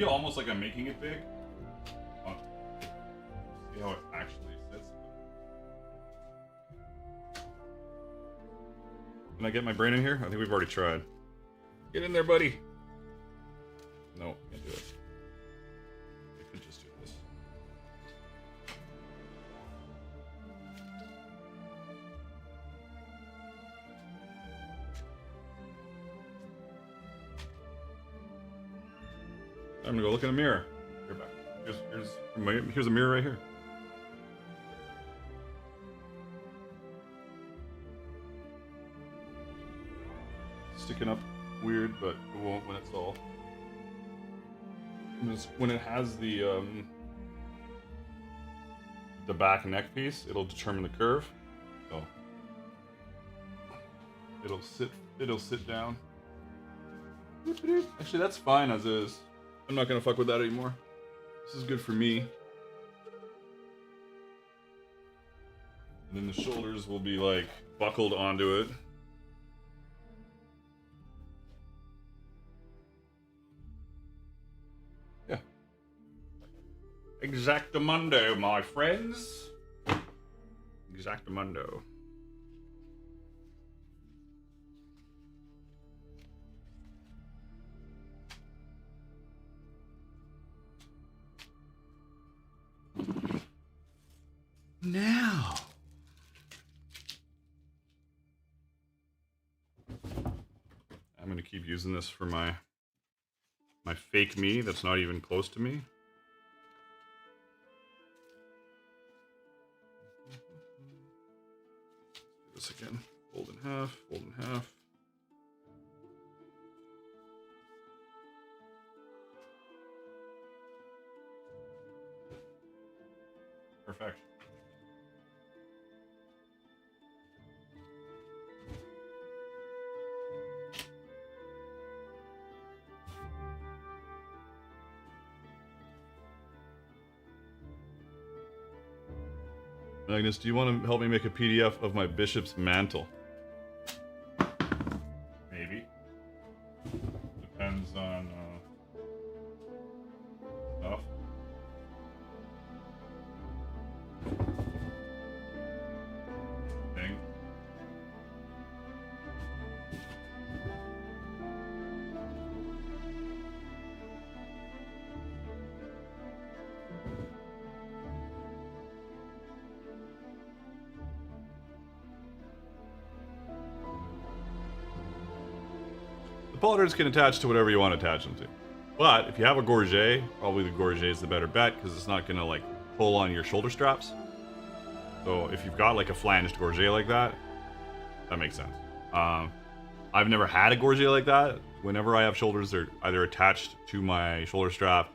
feel almost like I'm making it big. See how it actually sits. Can I get my brain in here? I think we've already tried. Get in there, buddy. No, can't do it. I could just do this. I'm gonna go look in a mirror. Here, back. Here's a mirror right here. Sticking up weird, but it won't when it's all. When it has the back neck piece, it'll determine the curve. So it'll sit down. Actually, that's fine as is. I'm not gonna fuck with that anymore. This is good for me. And then the shoulders will be like buckled onto it. Yeah. Exactamundo, my friends. Exactamundo. Now, I'm gonna keep using this for my fake me that's not even close to me. Do this again. Fold in half, fold in half. Perfect. Magnus, do you want to help me make a PDF of my bishop's mantle? Maybe. Depends on stuff. Thing. Pauldrons can attach to whatever you want to attach them to. But if you have a gorget, probably the gorget is the better bet because it's not going to like pull on your shoulder straps. So if you've got like a flanged gorget like that, that makes sense. I've never had a gorget like that. Whenever I have shoulders, they're either attached to my shoulder strap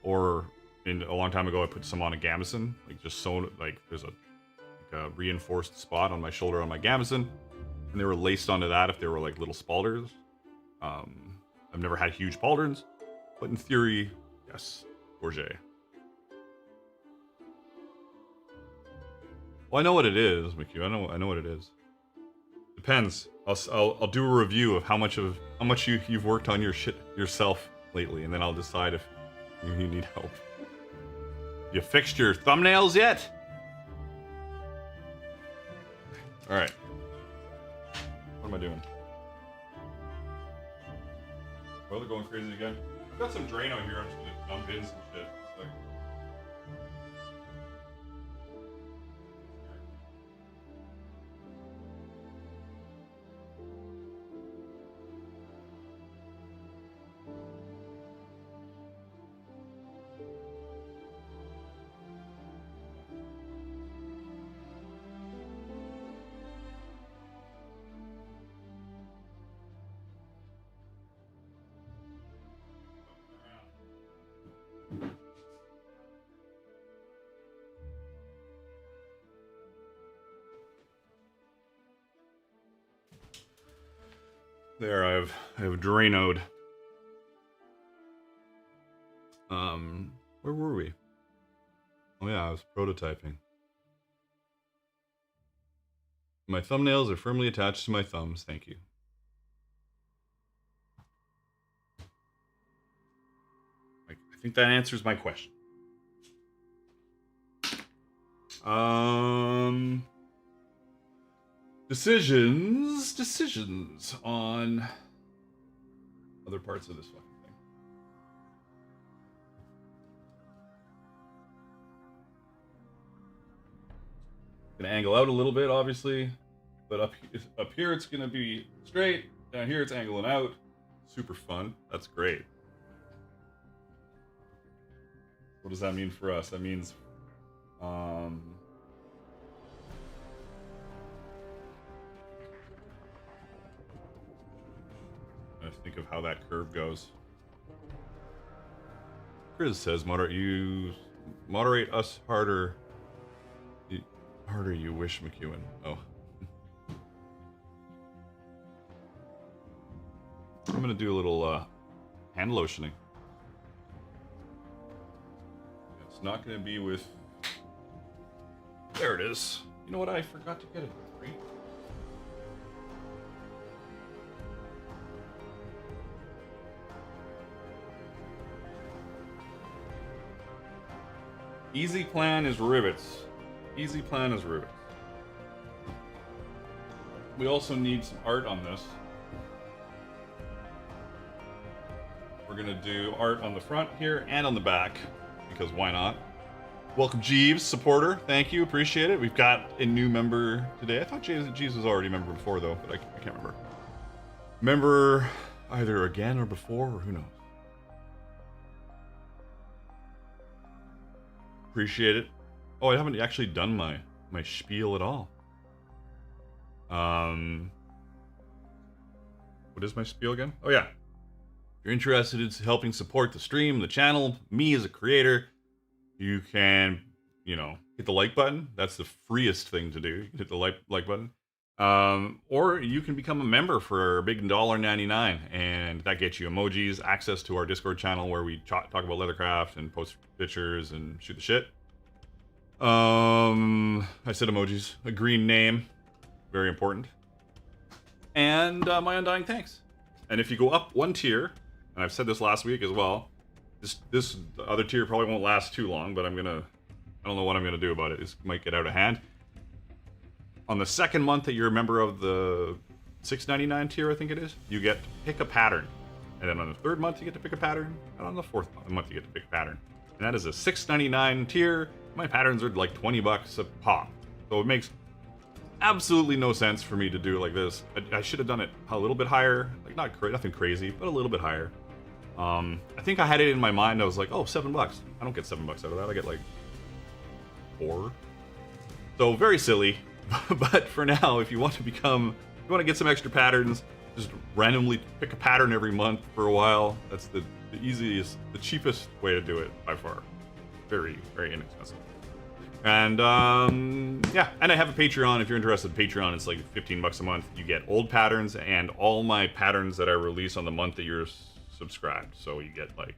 or a long time ago I put some on a gambeson, like just sewn, like there's a reinforced spot on my shoulder on my gambeson, and they were laced onto that if they were like little spalders. I've never had huge pauldrons, but in theory, yes, gorget. Well, I know what it is, McHugh. I know what it is. Depends. I'll do a review of how much you've worked on your shit yourself lately, and then I'll decide if you need help. You fixed your thumbnails yet? All right. What am I doing? Oh, they're going crazy again. I've got some Drano here. I'm just gonna dump in some shit. There, I've Dranoed. Where were we? Oh yeah, I was prototyping. My thumbnails are firmly attached to my thumbs, thank you. I think that answers my question. Decisions on other parts of this fucking thing. Gonna angle out a little bit, obviously, but up here it's gonna be straight. Down here it's angling out. Super fun. That's great. What does that mean for us? That means, I think of how that curve goes. Chris says, moderate us harder. The harder you wish, McEwen. Oh. I'm gonna do a little hand lotioning. It's not gonna be with. There it is. You know what? I forgot to get it for free. Easy plan is rivets. Easy plan is rivets. We also need some art on this. We're gonna do art on the front here and on the back, because why not? Welcome, Jeeves, supporter. Thank you, appreciate it. We've got a new member today. I thought Jeeves was already a member before, though, but I can't remember. Member either again or before, or who knows. Appreciate it. Oh, I haven't actually done my spiel at all. What is my spiel again? Oh yeah. If you're interested in helping support the stream, the channel, me as a creator, you can, hit the like button. That's the freest thing to do. You can hit the like button. Or you can become a member for a big $1.99, and that gets you emojis, access to our Discord channel where we talk about leathercraft and post pictures and shoot the shit. I said emojis. A green name, very important. And my undying thanks. And if you go up one tier, and I've said this last week as well, this other tier probably won't last too long, but I don't know what I'm gonna do about it. It might get out of hand. On the second month that you're a member of the $6.99 tier, I think it is, you get to pick a pattern. And then on the third month, you get to pick a pattern. And on the fourth month, you get to pick a pattern. And that is a $6.99 tier. My patterns are like 20 bucks a pop. So it makes absolutely no sense for me to do it like this. I should have done it a little bit higher. Like, nothing crazy, but a little bit higher. I think I had it in my mind. I was like, oh, $7. I don't get $7 out of that. I get like 4. So very silly. But for now, if you want to get some extra patterns, just randomly pick a pattern every month for a while. That's the easiest, the cheapest way to do it by far. Very, very inexpensive. And yeah, and I have a Patreon. If you're interested, Patreon is like $15 a month. You get old patterns and all my patterns that I release on the month that you're subscribed. So you get like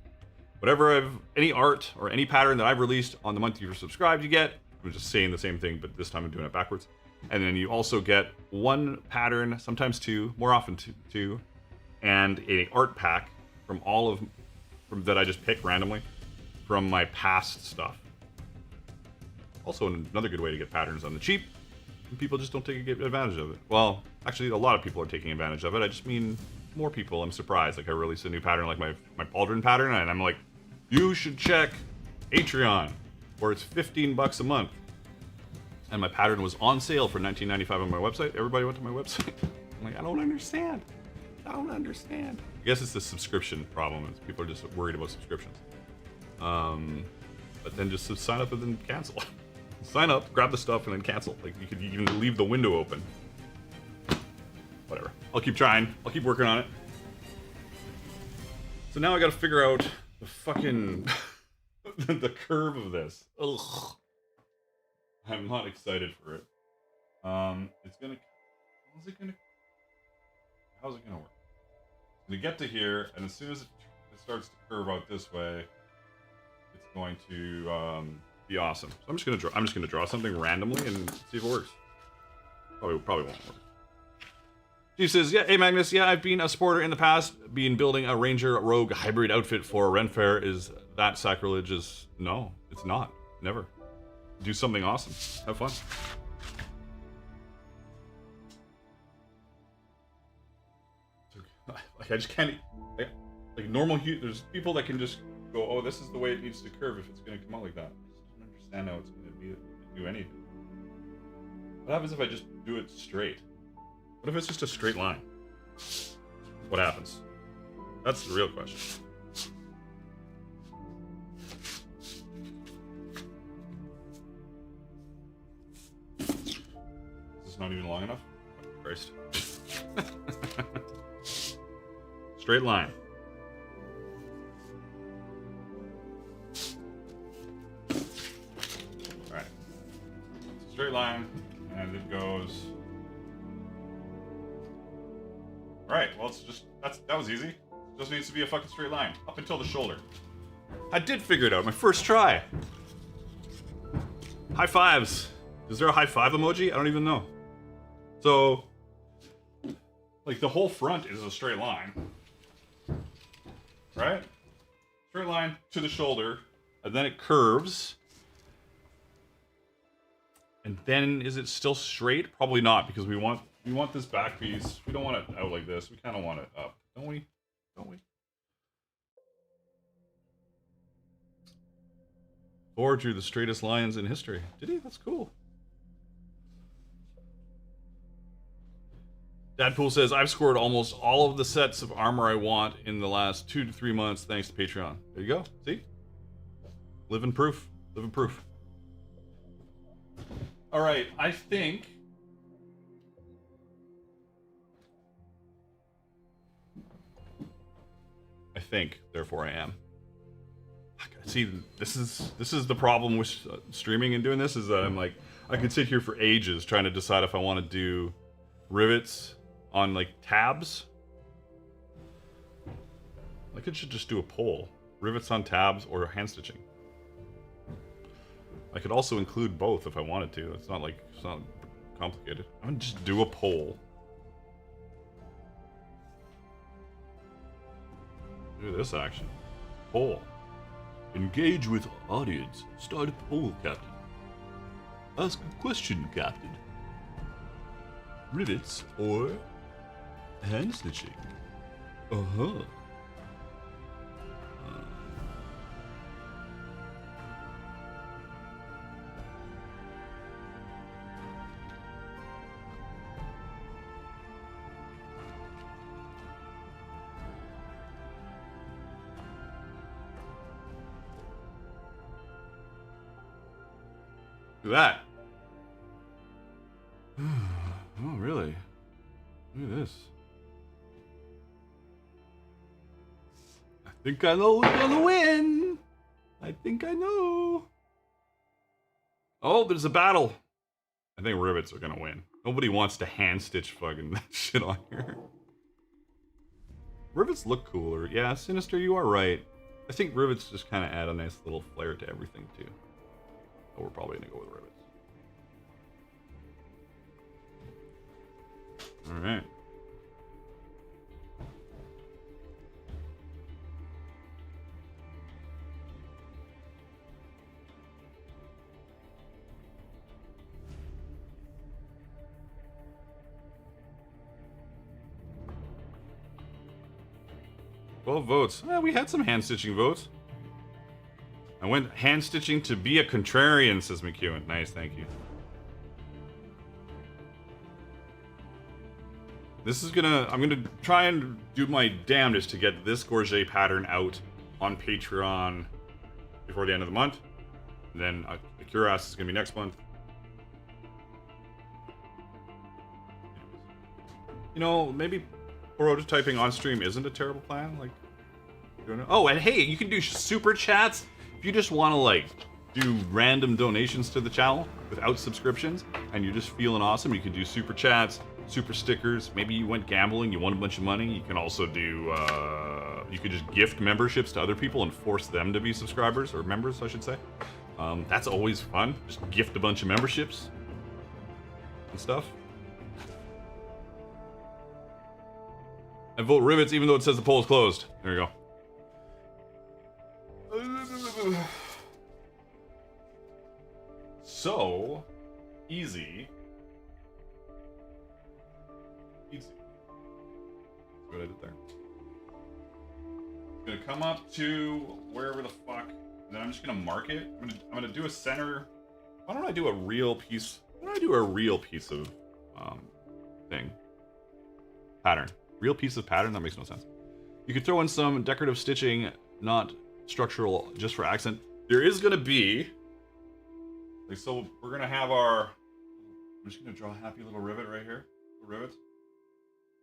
whatever any art or any pattern that I've released on the month you're subscribed, you get. I'm just saying the same thing, but this time I'm doing it backwards. And then you also get one pattern, sometimes two, more often two, and a art pack from that I just pick randomly from my past stuff. Also another good way to get patterns on the cheap, and people just don't take advantage of it. Well, actually a lot of people are taking advantage of it. I just mean more people. I'm surprised. Like I released a new pattern, like my pauldron pattern, and I'm like, you should check Patreon, where it's $15 a month. And my pattern was on sale for $19.95 on my website. Everybody went to my website. I'm like, I don't understand. I guess it's the subscription problem. People are just worried about subscriptions. But then just sign up and then cancel. Sign up, grab the stuff, and then cancel. Like you could even leave the window open. Whatever. I'll keep trying. I'll keep working on it. So now I gotta figure out the fucking the curve of this. Ugh. I'm not excited for it. How's it gonna work? It's gonna get to here, and as soon as it starts to curve out this way, it's going to be awesome. So I'm just gonna draw something randomly and see if it works. Probably won't work. She says, yeah, hey Magnus, yeah, I've been a supporter in the past, been building a Ranger Rogue hybrid outfit for Ren Fair. Is that sacrilegious? No, it's not. Never. Do something awesome. Have fun. Like, I just can't, like normal, there's people that can just go, oh, this is the way it needs to curve if it's going to come out like that. I just don't understand how it's going to do anything. What happens if I just do it straight? What if it's just a straight line? What happens? That's the real question. Is this not even long enough? Oh, Christ. Straight line. Alright. Straight line, and it goes. Alright, well it's just that was easy. It just needs to be a fucking straight line. Up until the shoulder. I did figure it out, my first try. High fives. Is there a high five emoji? I don't even know. So like the whole front is a straight line. Right? Straight line to the shoulder, and then it curves. And then is it still straight? Probably not, because we want this back piece. We don't want it out like this. We kind of want it up, don't we? Don't we? Thor drew the straightest lines in history. Did he? That's cool. Dadpool says, I've scored almost all of the sets of armor I want in the last 2 to 3 months thanks to Patreon. There you go. See? Living proof. Living proof. Alright, I think... therefore I am. See, this is the problem with streaming and doing this, is that I'm like, I could sit here for ages trying to decide if I want to do rivets on like tabs. Like it should just do a poll. Rivets on tabs or hand stitching. I could also include both if I wanted to. It's not complicated. I'm gonna just do a poll. Do this action. Poll. Engage with audience. Start a poll, Captain. Ask a question, Captain. Rivets or hand stitching? Uh-huh. Look at that. Oh, really? Look at this. I think I know who's gonna win. I think I know. Oh, there's a battle. I think rivets are gonna win. Nobody wants to hand stitch fucking that shit on here. Rivets look cooler. Yeah, Sinister, you are right. I think rivets just kind of add a nice little flair to everything too. So we're probably gonna go with rivets. All right. Well, votes. We had some hand stitching votes. I went hand stitching to be a contrarian, says McEwen. Nice, thank you. This is I'm gonna try and do my damnedest to get this Gorget pattern out on Patreon before the end of the month. And then the Cuirass is gonna be next month. You know, maybe prototyping on stream isn't a terrible plan. Like, oh, and hey, you can do super chats if you just want to like do random donations to the channel without subscriptions, and you're just feeling awesome. You can do super chats, super stickers. Maybe you went gambling, you won a bunch of money. You can also do, you could just gift memberships to other people and force them to be subscribers, or members, I should say. That's always fun. Just gift a bunch of memberships and stuff. I vote rivets even though it says the poll is closed. There you go. So easy. Easy. That's what I did there. It's gonna come up to wherever the fuck. And then I'm just gonna mark it. I'm gonna do a center. Why don't I do a real piece? Why don't I do a real piece of thing? Pattern. Real piece of pattern? That makes no sense. You could throw in some decorative stitching, not structural, just for accent. There is gonna be. Like, so we're gonna have our. I'm just gonna draw a happy little rivet right here. Rivets.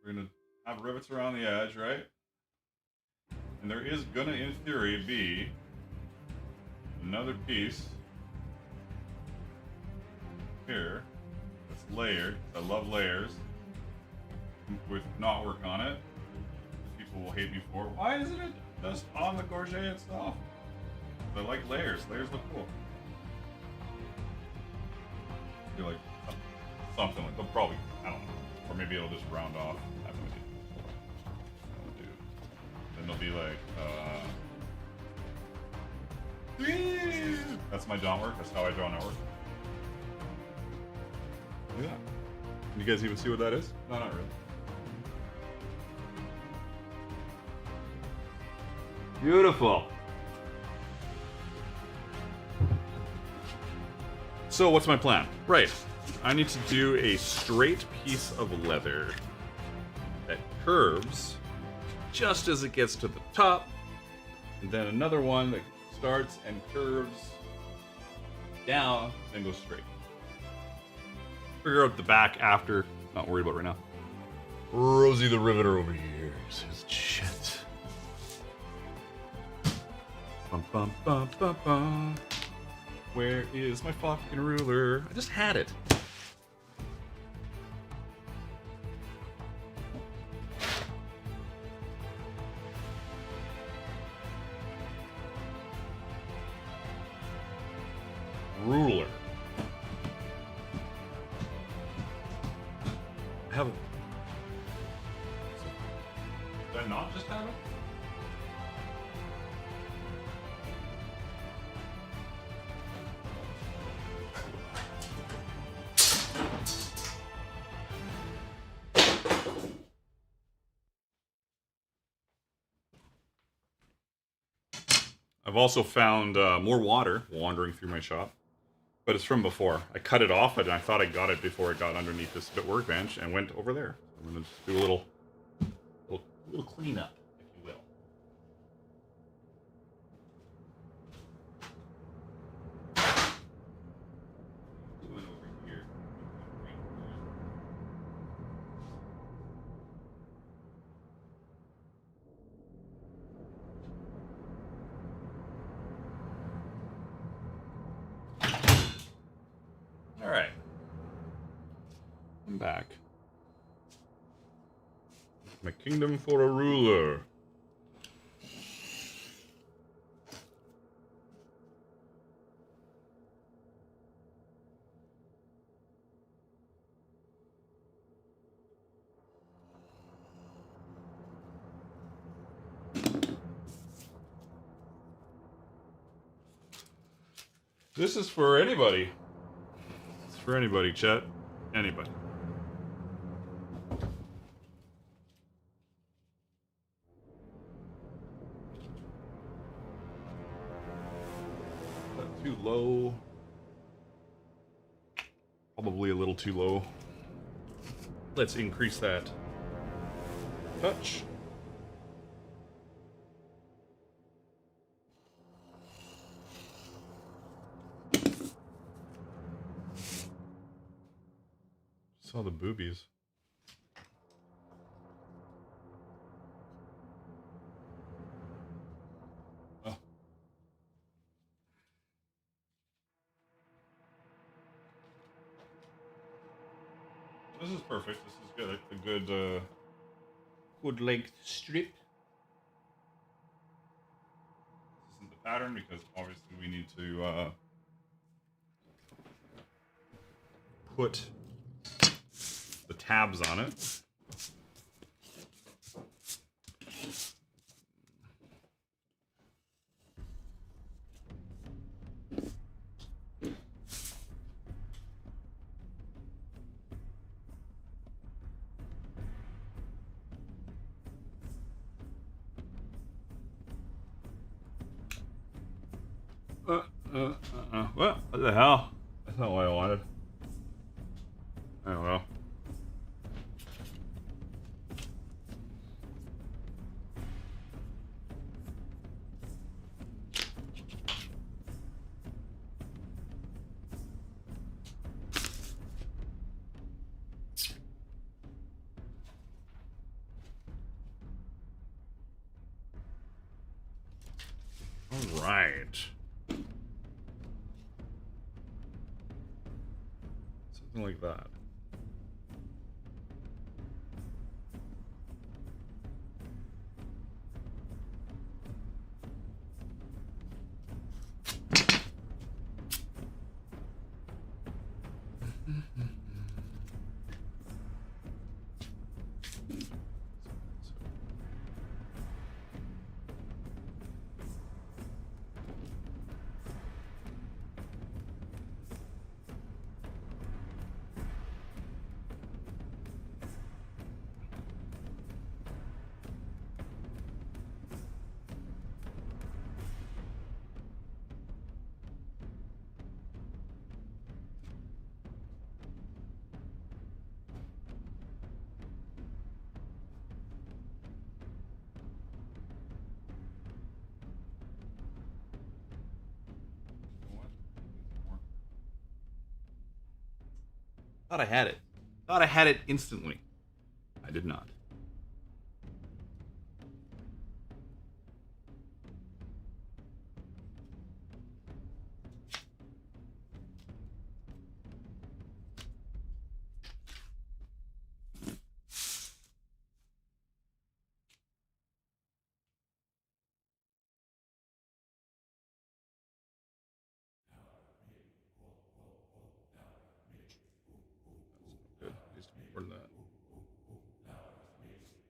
We're gonna have rivets around the edge, right? And there is gonna, in theory, be another piece here that's layered. I love layers. With not work on it, people will hate me for. Why isn't it just on the Gorget itself? I like layers. Layers look cool. I feel like something like they'll probably, I don't know, or maybe it'll just round off. I have no idea. Then they'll be like, that's my John work. That's how I draw network. Look at that. Can you guys even see what that is? No, not really. Beautiful. So what's my plan? Right. I need to do a straight piece of leather that curves just as it gets to the top, and then another one that starts and curves down and goes straight. Figure out the back after. Not worried about right now. Rosie the Riveter over here says shit. Bum, bum, bum, bum, bum. Where is my fucking ruler? I just had it. Ruler. I have. Did I not just have it? I've also found more water wandering through my shop, but it's from before. I cut it off, and I thought I got it before it got underneath this workbench and went over there. I'm gonna just do a little cleanup, if you will. Over here. All right, I'm back. My kingdom for a ruler. This is for anybody. It's for anybody, chat. Anybody. Too low. Probably a little too low. Let's increase that touch. Saw the boobies. Oh. This is perfect. This is good. A good, good length strip. This isn't the pattern because obviously we need to put the tabs on it. What the hell? That's not what I wanted. I don't know. All right. Something like that. Thought I had it. Thought I had it instantly. I did not. Good. Needs to be more than that.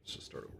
Let's just start over.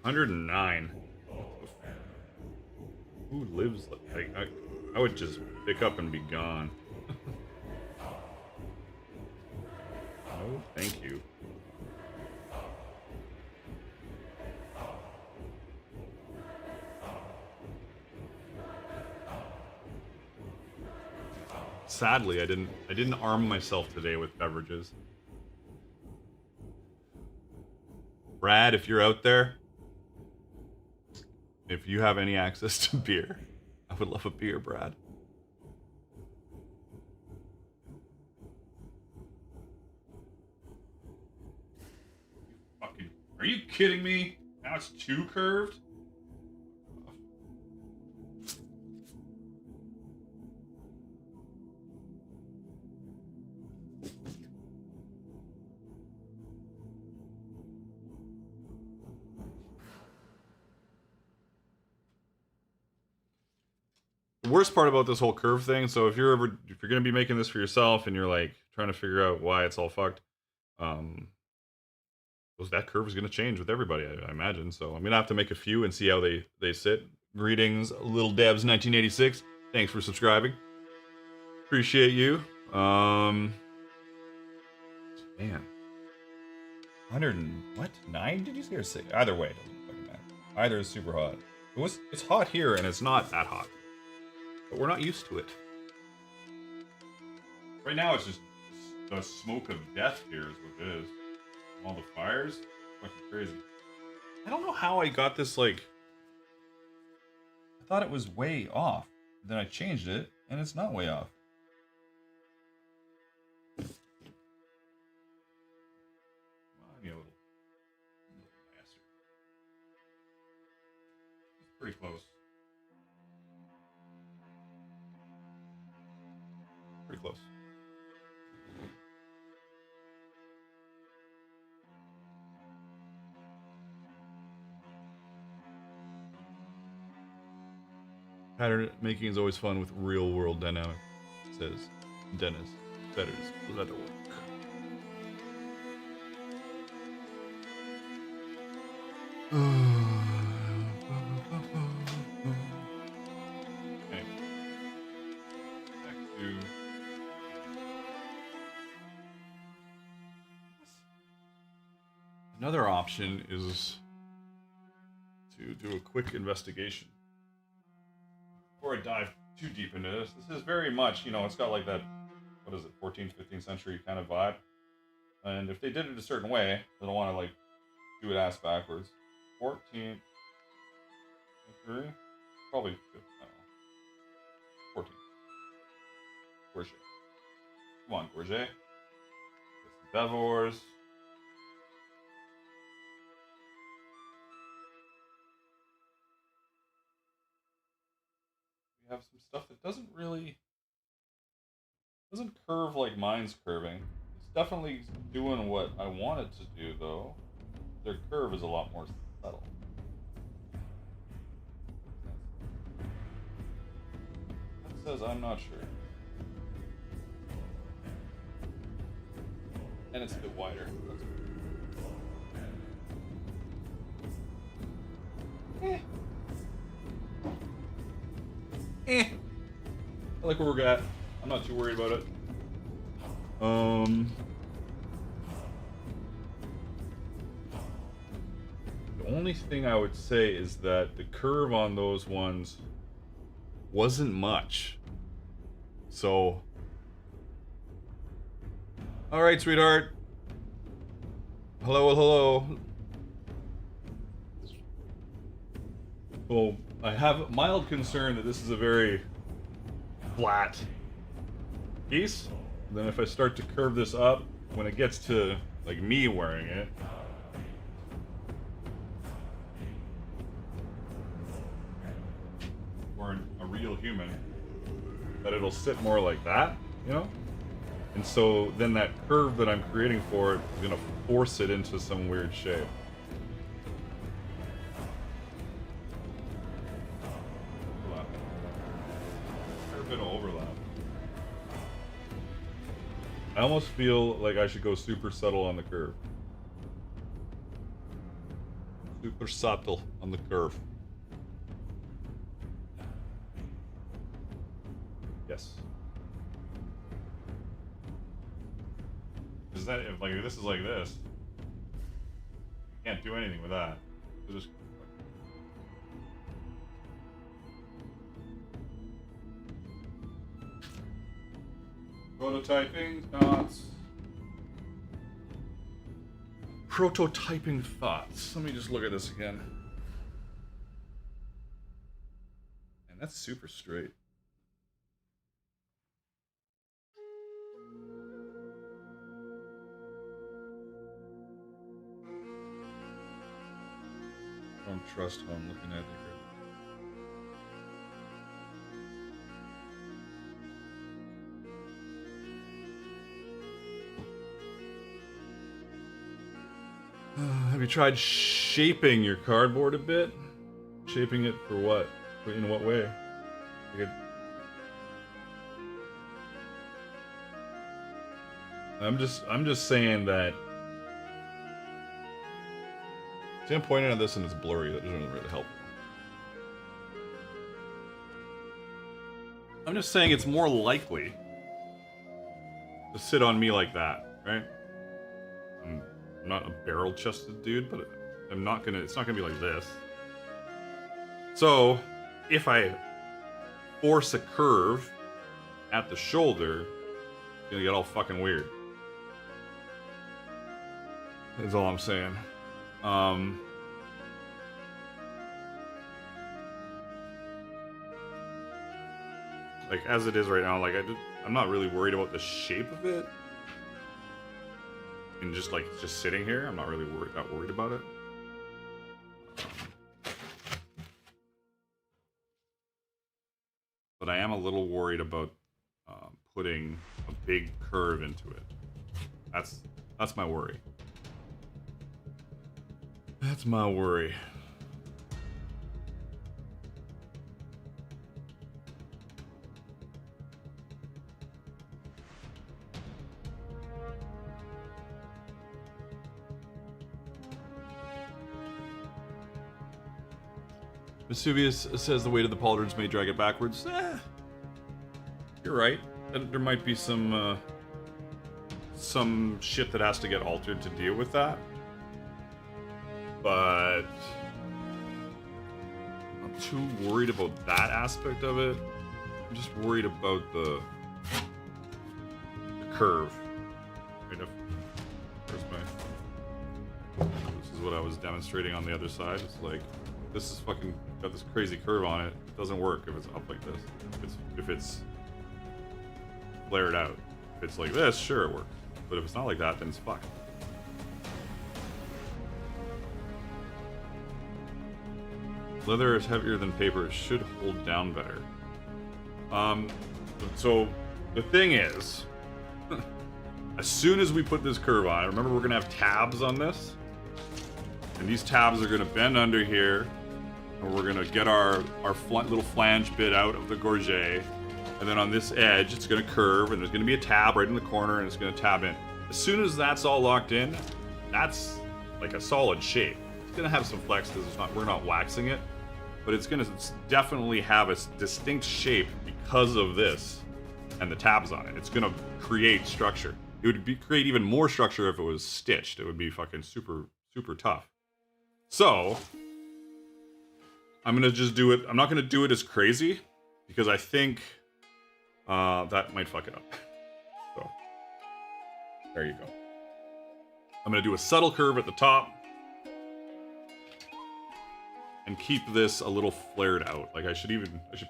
$109. Who lives like I would just pick up and be gone. Oh, thank you. Sadly, I didn't arm myself today with beverages. Brad, if you're out there, if you have any access to beer, I would love a beer, Brad. Fucking, are you kidding me? Now it's too curved? The worst part about this whole curve thing, so if you're gonna be making this for yourself and you're like trying to figure out why it's all fucked, that curve is gonna change with everybody, I imagine. So I'm gonna have to make a few and see how they sit. Greetings, Little Debs 1986. Thanks for subscribing. Appreciate you. Man. 100 and what? 9 did you say or 6? Either way, it doesn't fucking matter. Either is super hot. It's hot here and it's not that hot. But we're not used to it. Right now it's just the smoke of death here is what it is. All the fires. Fucking crazy. I don't know how I got this, like... I thought it was way off. Then I changed it, and it's not way off. Pretty close. Pattern making is always fun with real world dynamic, says Dennis. That is leatherwork. Okay. Back to another option is to do a quick investigation. Before I dive too deep into this, this is very much, it's got like that, what is it, 14th, 15th century kind of vibe. And if they did it a certain way, they don't want to like do it ass backwards. 14th century, probably, I don't know, 14th. Gorget. Come on, Gorget. Get some Bevors. We have some stuff that doesn't curve like mine's curving. It's definitely doing what I want it to do, though. Their curve is a lot more subtle. That says I'm not sure. And it's a bit wider. I like where we're at. I'm not too worried about it. The only thing I would say is that the curve on those ones wasn't much. So, all right, sweetheart. Hello, hello. Well, I have a mild concern that this is a very flat piece. Then if I start to curve this up, when it gets to like me wearing it, or a real human, that it'll sit more like that, And so then that curve that I'm creating for it is gonna force it into some weird shape. Overlap. I almost feel like I should go super subtle on the curve. Super subtle on the curve. Yes. Is that if like this is like this? Can't do anything with that. So just prototyping thoughts. Prototyping thoughts. Let me just look at this again. And that's super straight. I don't trust how I'm looking at it here. Have you tried shaping your cardboard a bit? Shaping it for what? In what way? I'm just saying that. See, I'm pointing at this and it's blurry. That doesn't really help. I'm just saying it's more likely to sit on me like that, right? I'm not a barrel-chested dude, but it's not gonna be like this. So, if I force a curve at the shoulder, it's gonna get all fucking weird. That's all I'm saying. Like, as it is right now, like, I'm not really worried about the shape of it. And just, like, just sitting here, I'm not really that worried about it. But I am a little worried about putting a big curve into it. That's my worry. That's my worry. Vesuvius says the weight of the pauldrons may drag it backwards. You're right. There might be some shit that has to get altered to deal with that. But I'm not too worried about that aspect of it. I'm just worried about the curve. Where's my... This is what I was demonstrating on the other side. It's like, this is fucking got this crazy curve on it. It doesn't work if it's up like this. If it's flared out. If it's like this, sure it works. But if it's not like that, then it's fucked. Leather is heavier than paper. It should hold down better. So the thing is, as soon as we put this curve on, remember we're gonna have tabs on this, and these tabs are gonna bend under here, and we're gonna get our little flange bit out of the gorget, and then on this edge it's gonna curve, and there's gonna be a tab right in the corner, and it's gonna tab in. As soon as that's all locked in, that's like a solid shape. It's gonna have some flex because we're not waxing it, but it's gonna definitely have a distinct shape because of this and the tabs on it. It's gonna create structure. It would create even more structure if it was stitched. It would be fucking super, super tough. So I'm gonna just do it. I'm not gonna do it as crazy because I think that might fuck it up. So there you go. I'm gonna do a subtle curve at the top and keep this a little flared out. Like I should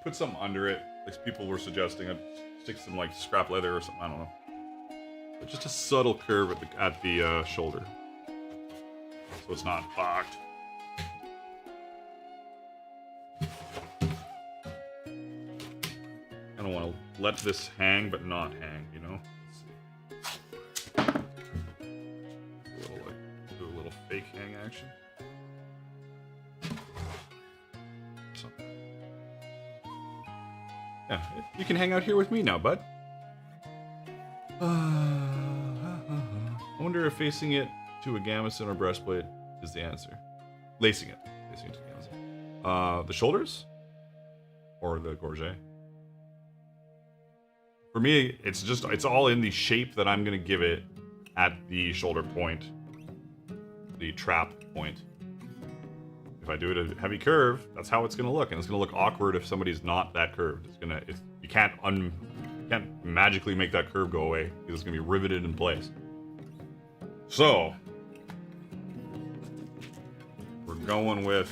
put something under it. Like people were suggesting, I'd stick some like scrap leather or something. I don't know. But just a subtle curve at the shoulder, so it's not fucked. I don't want to let this hang, but not hang. You know. Do a little fake hang action. Yeah, you can hang out here with me now, bud. I wonder if facing it to a gambeson or breastplate is the answer. Lacing it to the gambeson. The shoulders? Or the gorget? For me, it's all in the shape that I'm gonna give it at the shoulder point. The trap point. If I do it a heavy curve, that's how it's gonna look, and it's gonna look awkward if somebody's not that curved. You can't magically make that curve go away because it's gonna be riveted in place. So we're going with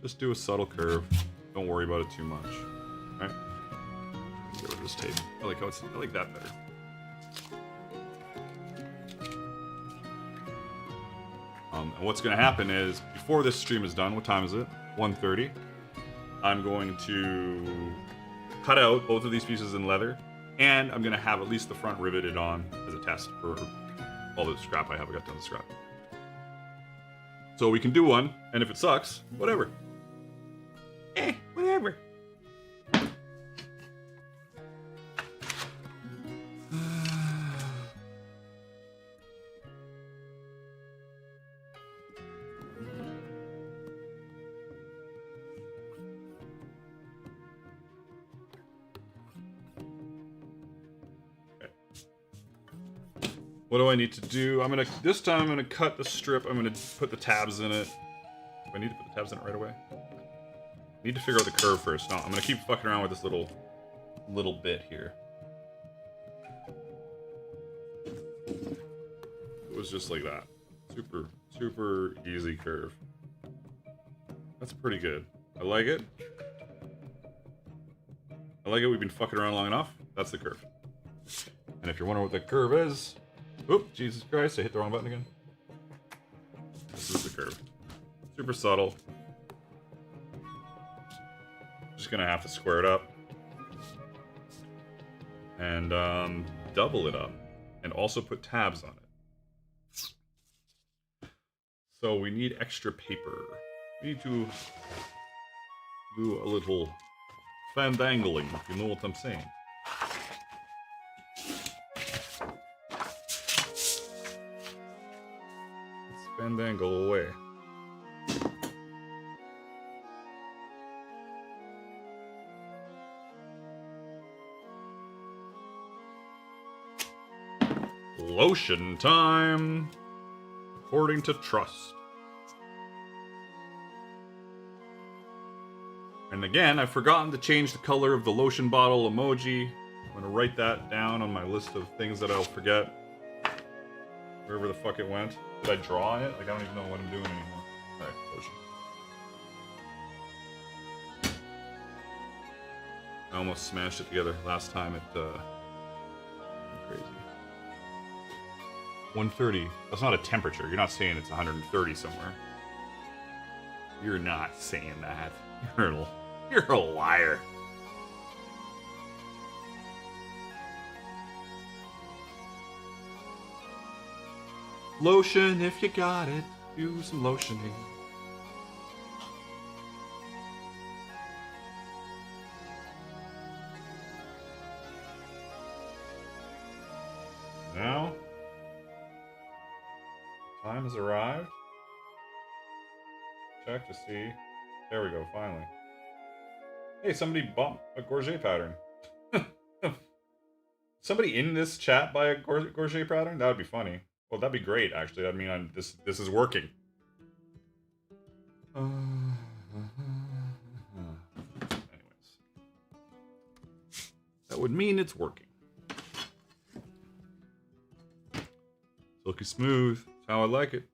just do a subtle curve. Don't worry about it too much. All right? Get rid of this tape. I like that better. And what's going to happen is, before this stream is done, what time is it? 1:30. I'm going to cut out both of these pieces in leather, and I'm going to have at least the front riveted on as a test for all the scrap I have. I got tons of scrap. So we can do one, and if it sucks, whatever. Whatever. What do I need to do? This time I'm gonna cut the strip. I'm gonna put the tabs in it. Do I need to put the tabs in it right away? I need to figure out the curve first. No, I'm gonna keep fucking around with this little bit here. It was just like that. Super, super easy curve. That's pretty good. I like it. I like it. We've been fucking around long enough. That's the curve. And if you're wondering what the curve is, oop, Jesus Christ, I hit the wrong button again. This is the curve. Super subtle. Just gonna have to square it up. and double it up, and also put tabs on it. So we need extra paper. We need to do a little fandangling, if you know what I'm saying. Let's fandangle away. Lotion time! According to trust. And again, I've forgotten to change the color of the lotion bottle emoji. I'm gonna write that down on my list of things that I'll forget. Wherever the fuck it went. Did I draw on it? Like, I don't even know what I'm doing anymore. Alright, lotion. I almost smashed it together last time. Crazy. 130. That's not a temperature. You're not saying it's 130 somewhere. You're not saying that. You're a liar. Lotion, if you got it, do some lotioning. Now, time has arrived. Check to see. There we go, finally. Hey, somebody bought a Gorget pattern. Somebody in this chat buy a Gorget pattern? That would be funny. Well, that'd be great, actually. That'd mean this is working. Anyways. That would mean it's working. Silky smooth. That's how I like it.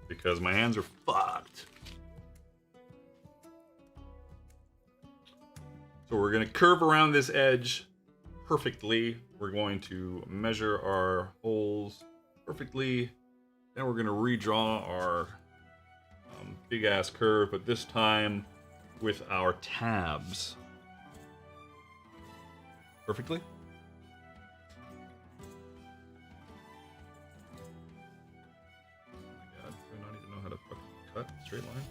Because my hands are fucked. So we're going to curve around this edge perfectly. We're going to measure our holes perfectly. Then we're going to redraw our big ass curve, but this time with our tabs. Perfectly? Cut straight line.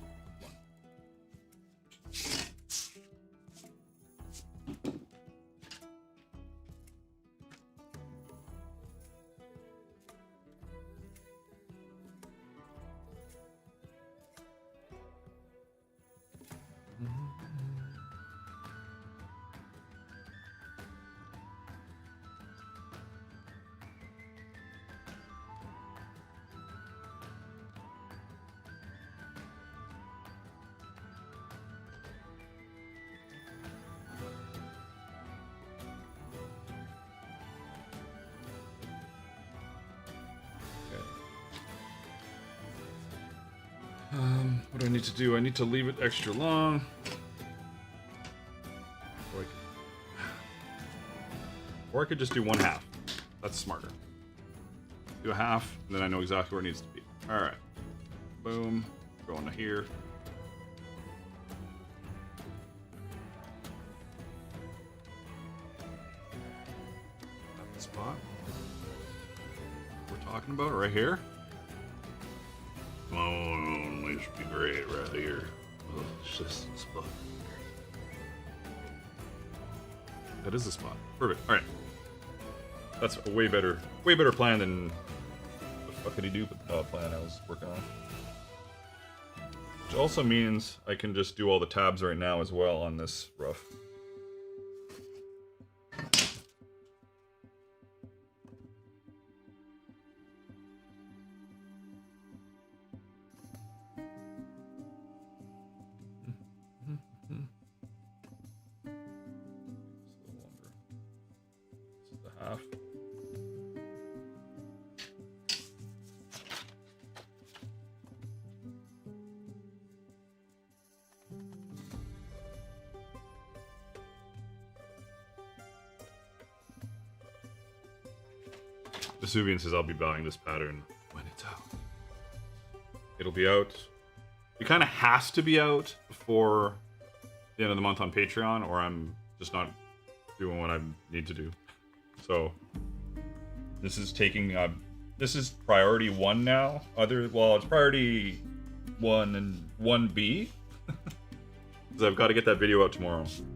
What do I need to do? I need to leave it extra long. Or I could just do 1/2. That's smarter. Do a half, and then I know exactly where it needs to be. Alright. Boom. Going to here. That's the spot. We're talking about right here. Oh, this should be great right here. Oh, it's just the spot. That is the spot. Perfect. All right. That's a way better plan than the fuckity-doop plan I was working on. Which also means I can just do all the tabs right now as well on this rough. Vesuvian says I'll be buying this pattern when it's out. It'll be out. It kind of has to be out before the end of the month on Patreon, or I'm just not doing what I need to do. So this is taking this is priority 1 now. It's priority 1 and 1B. Because I've got to get that video out tomorrow. So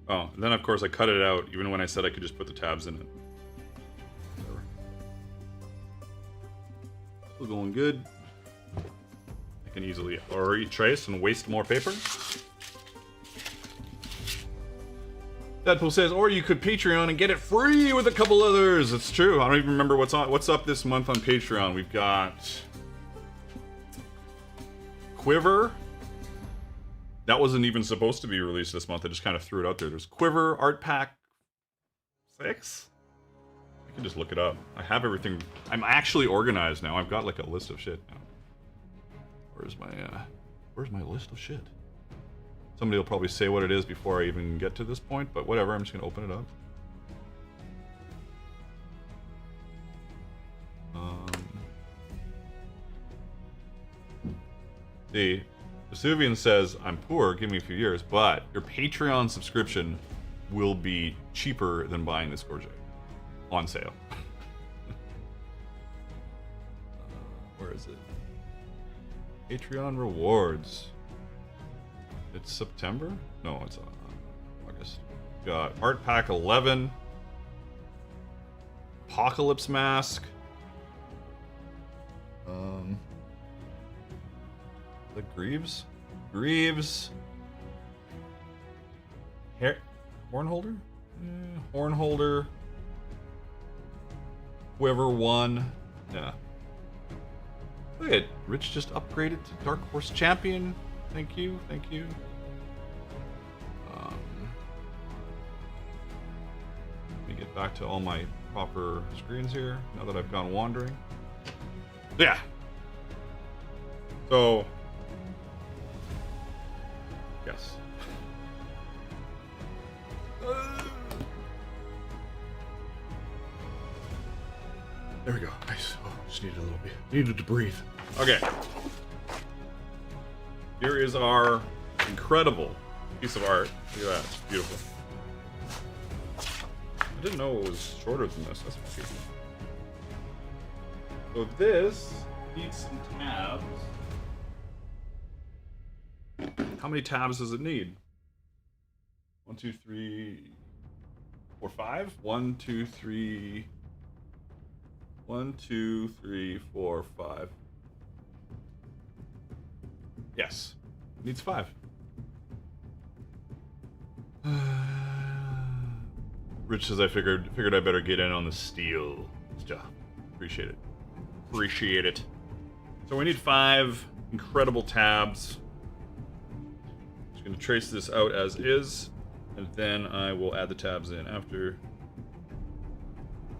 oh, and then of course I cut it out, even when I said I could just put the tabs in it. Whatever. Still going good. I can easily already trace and waste more paper. Deadpool says, or you could Patreon and get it free with a couple others. It's true. I don't even remember what's up this month on Patreon. We've got Quiver. That wasn't even supposed to be released this month. I just kind of threw it out there. There's Quiver Art Pack 6. I can just look it up. I have everything. I'm actually organized now. I've got like a list of shit now. Where's my list of shit? Somebody will probably say what it is before I even get to this point, but whatever. I'm just gonna open it up. The Vesuvian says, I'm poor, give me a few years, but your Patreon subscription will be cheaper than buying this Gorget. On sale. Where is it? Patreon rewards. It's September? No, it's August. Got Art Pack 11. Apocalypse Mask. The Greaves? Greaves. Horn holder? Horn holder. Quiver 1. Yeah. Look at Rich just upgraded to Dark Horse Champion. Thank you, thank you. Let me get back to all my proper screens here, now that I've gone wandering. Yeah! So... yes. There we go, nice. Oh, just needed a little bit. Needed to breathe. Okay. Here is our incredible piece of art. Look at that, it's beautiful. I didn't know it was shorter than this, that's funky. So this needs some tabs. How many tabs does it need? 1, 2, 3, 4, 5? 1, 2, 3... 1, 2, 3, 4, 5. Yes. It needs 5. Rich says I figured I better get in on the steel stuff. Appreciate it. Appreciate it. So we need 5 incredible tabs. Just gonna trace this out as is, and then I will add the tabs in after.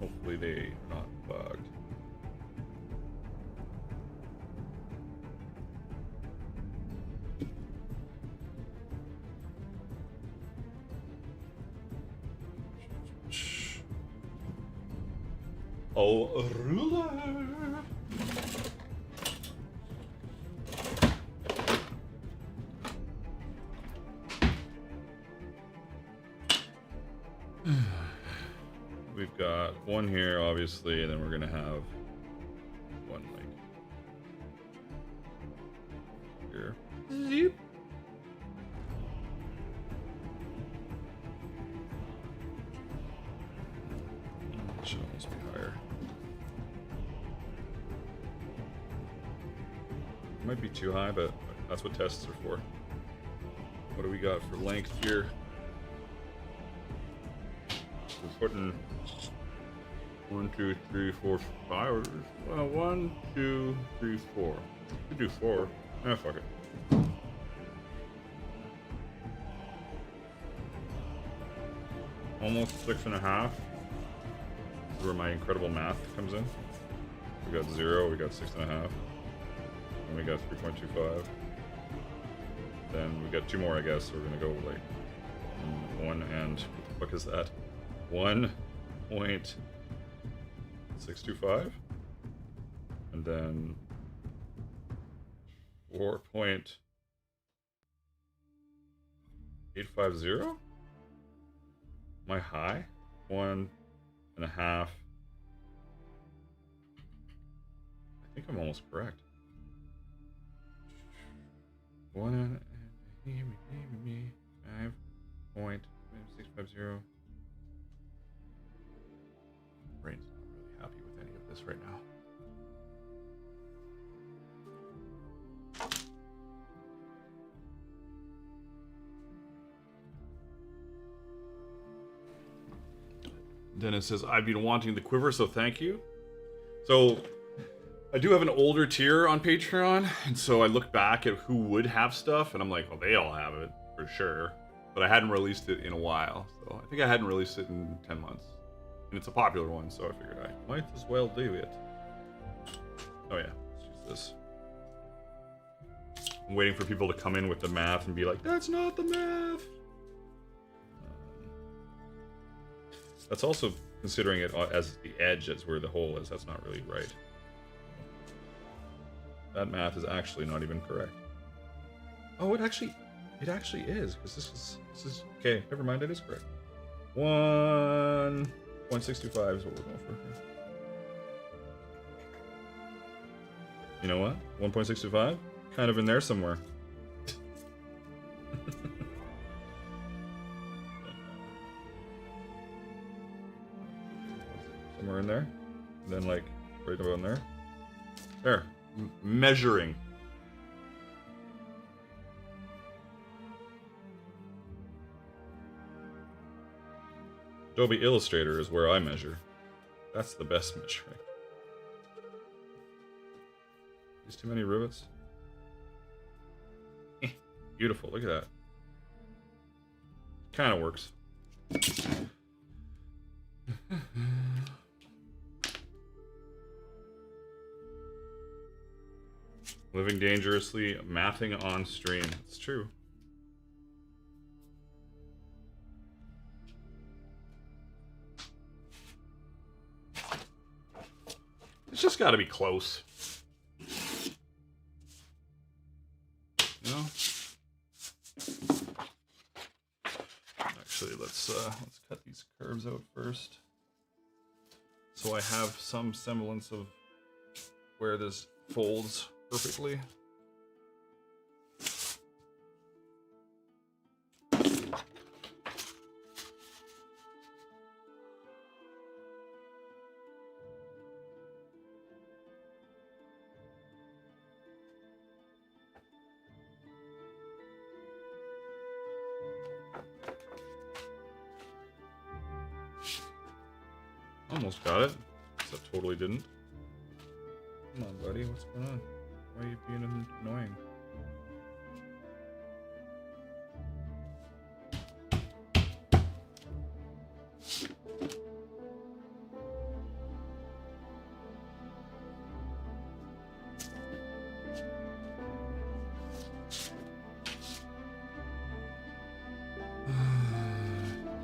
Hopefully they are not bugged. Oh, a ruler. We've got one here, obviously, and then we're gonna have one like here. Zoop. Should almost be higher. It might be too high, but that's what tests are for. What do we got for length here? We're putting 1, 2, 3, 4, 5. Well, 1, 2, 3, 4. We could do 4. Ah, fuck it. Almost 6.5. This is where my incredible math comes in. We got 0, we got 6.5, and we got 3.25. Then we got 2 more, I guess. So we're gonna go like 1 and what the fuck is that? 1.625, and then 4.850. My high 1.5. I think I'm almost correct. 5.650. Brain's not really happy with any of this right now. Dennis says, I've been wanting the quiver, so thank you. So, I do have an older tier on Patreon, and so I look back at who would have stuff, and I'm like, well, they all have it, for sure. But I hadn't released it in a while, so I think I hadn't released it in 10 months. And it's a popular one, so I figured I might as well do it. Oh yeah, let's use this. I'm waiting for people to come in with the math and be like, that's not the math! That's also considering it as the edge, as where the hole is. That's not really right. That math is actually not even correct. Oh, it actually is, because this is okay. Never mind, it is correct. 1.625 is what we're going for here. You know what? 1.625, kind of in there somewhere. Somewhere in there, and then like right around there. There, measuring. Adobe Illustrator is where I measure. That's the best measuring. These too many rivets. Beautiful, look at that. Kind of works. Living dangerously, mathing on stream. It's true. It's just got to be close. You know? Actually, let's cut these curves out first, so I have some semblance of where this folds perfectly. Almost got it, except totally didn't. Come on, buddy, what's going on? Why are you being annoying?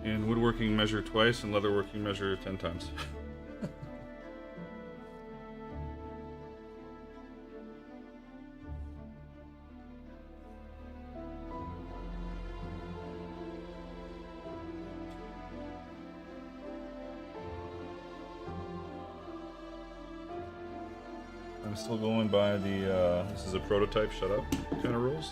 In woodworking, measure twice, and leatherworking, measure 10 times. I'm still going by the, this is a prototype, shut up, kind of rules.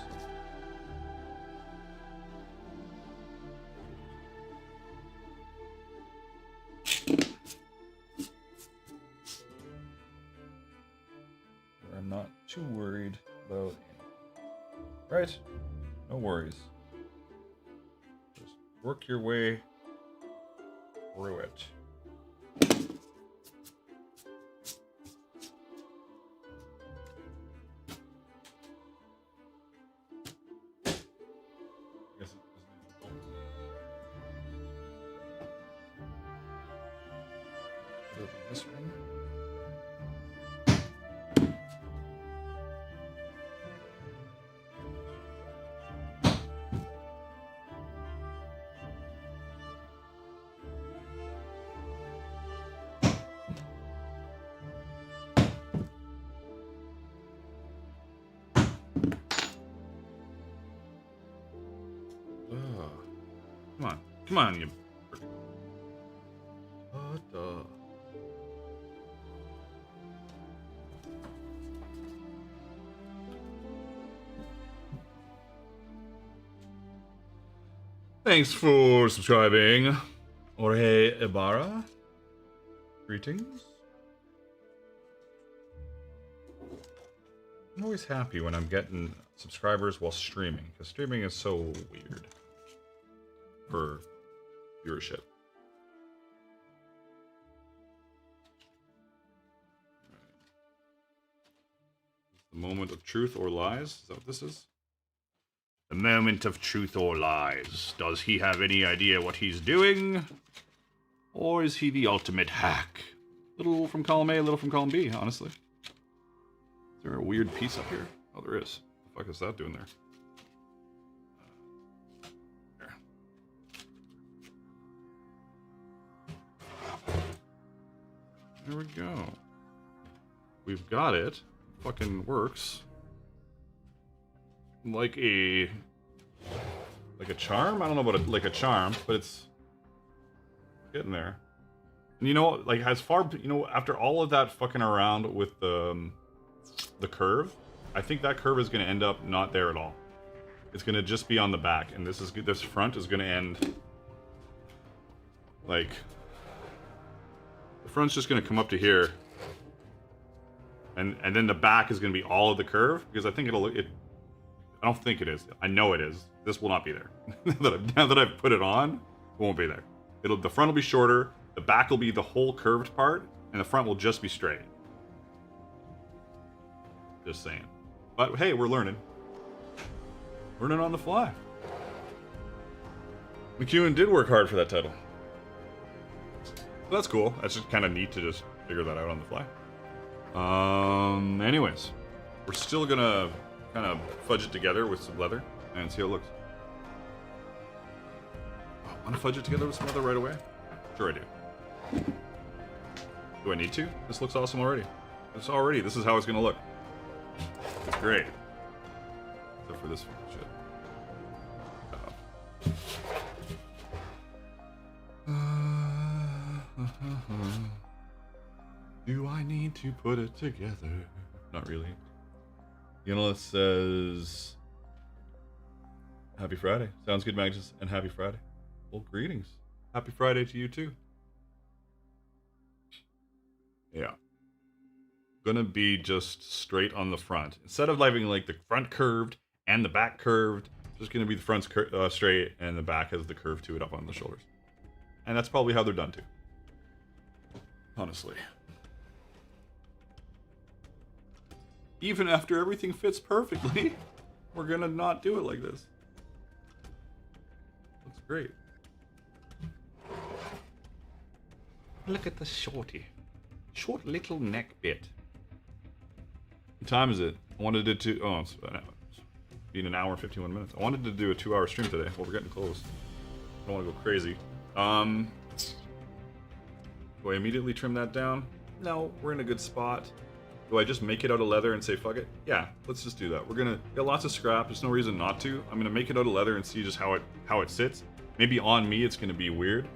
I'm not too worried about, right? No worries. Just work your way through it. it'll be this one. Come on, you. What the? Thanks for subscribing, Jorge Ibarra. Greetings. I'm always happy when I'm getting subscribers while streaming, because streaming is so weird for viewership. The moment of truth or lies? Is that what this is? The moment of truth or lies. Does he have any idea what he's doing? Or is he the ultimate hack? Little from column A, little from column B, honestly. Is there a weird piece up here? Oh, there is. What the fuck is that doing there? There we go. We've got it. Fucking works. Like a charm? I don't know about like a charm, but it's getting there. And you know, like as far, you know, after all of that fucking around with the curve, I think that curve is going to end up not there at all. It's going to just be on the back, and this front is going to end like the front's just going to come up to here, and then the back is going to be all of the curve, because I think I don't think it is. I know it is. This will not be there. Now that I've put it on, it won't be there. The front will be shorter, the back will be the whole curved part, and the front will just be straight. Just saying. But hey, we're learning. Learning on the fly. McEwen did work hard for that title. So that's cool. That's just kind of neat to just figure that out on the fly. Anyways, we're still gonna kind of fudge it together with some leather and see how it looks. Oh, want to fudge it together with some leather right away? Sure I do. Do I need to? This looks awesome already. This is how it's gonna look. It's great. Except for this shit. Do I need to put it together? Not really. Yunalith says, Happy Friday. Sounds good, Magnus, and happy Friday. Well, greetings. Happy Friday to you too. Yeah. Gonna be just straight on the front. Instead of having like the front curved and the back curved, just gonna be the front straight and the back has the curve to it up on the shoulders. And that's probably how they're done too. Honestly. Even after everything fits perfectly, we're gonna not do it like this. Looks great. Look at the shorty. Short little neck bit. What time is it? I wanted to do, oh, it's been an hour and 51 minutes. I wanted to do a 2-hour stream today. Well, we're getting close. I don't want to go crazy. Do I immediately trim that down? No, we're in a good spot. Do I just make it out of leather and say fuck it? Yeah, let's just do that. We're gonna get lots of scrap. There's no reason not to. I'm gonna make it out of leather and see just how it sits. Maybe on me it's gonna be weird.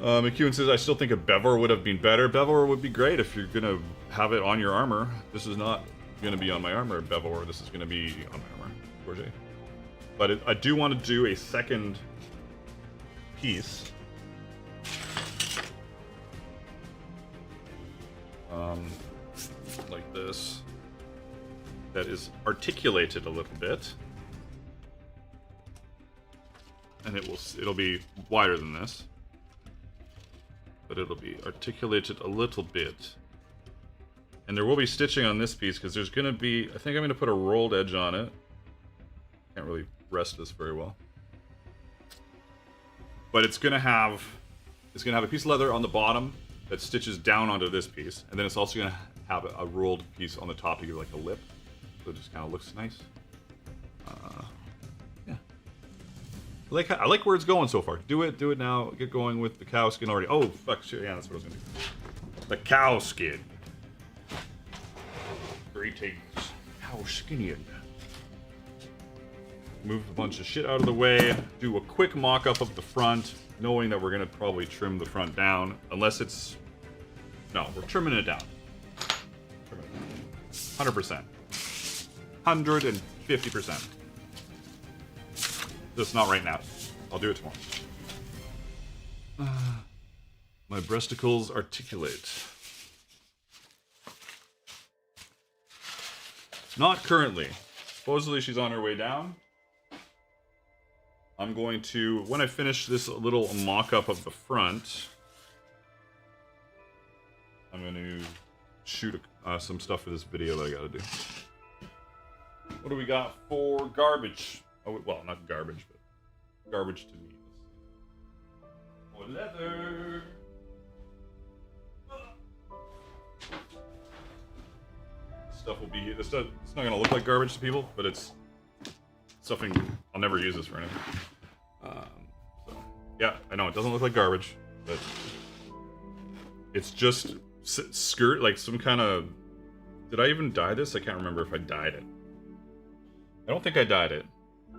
McEwen says I still think a bevel would have been better. Bevel would be great if you're gonna have it on your armor. This is not gonna be on my armor. Bevel, this is gonna be on my armor. Gorget. But I do want to do a second piece. Like this, that is articulated a little bit, and it'll be wider than this, but it'll be articulated a little bit, and there will be stitching on this piece because there's gonna be, I think I'm gonna put a rolled edge on it. Can't really rest this very well, but it's gonna have a piece of leather on the bottom that stitches down onto this piece, and then it's also gonna have a rolled piece on the top to give like a lip, so it just kind of looks nice. Yeah, I like where it's going so far. Do it now. Get going with the cow skin already. Oh fuck, shit, yeah, that's what I was gonna do. The cow skin. Greetings, cow skin. Move a bunch of shit out of the way. Do a quick mock-up of the front, knowing that we're gonna probably trim the front down, unless it's. No, we're trimming it down. 100%. 150%. Just not right now. I'll do it tomorrow. My breasticles articulate. Not currently. Supposedly she's on her way down. I'm going to, when I finish this little mock-up of the front, I'm going to shoot some stuff for this video that I gotta do. What do we got for garbage? Oh, well, not garbage, but garbage to me. More leather. Stuff will be. This stuff. It's not gonna look like garbage to people, but it's something I'll never use this for anything. So yeah, I know it doesn't look like garbage, but it's just skirt, like some kind of. Did I even dye this? I can't remember if I dyed it. I don't think I dyed it.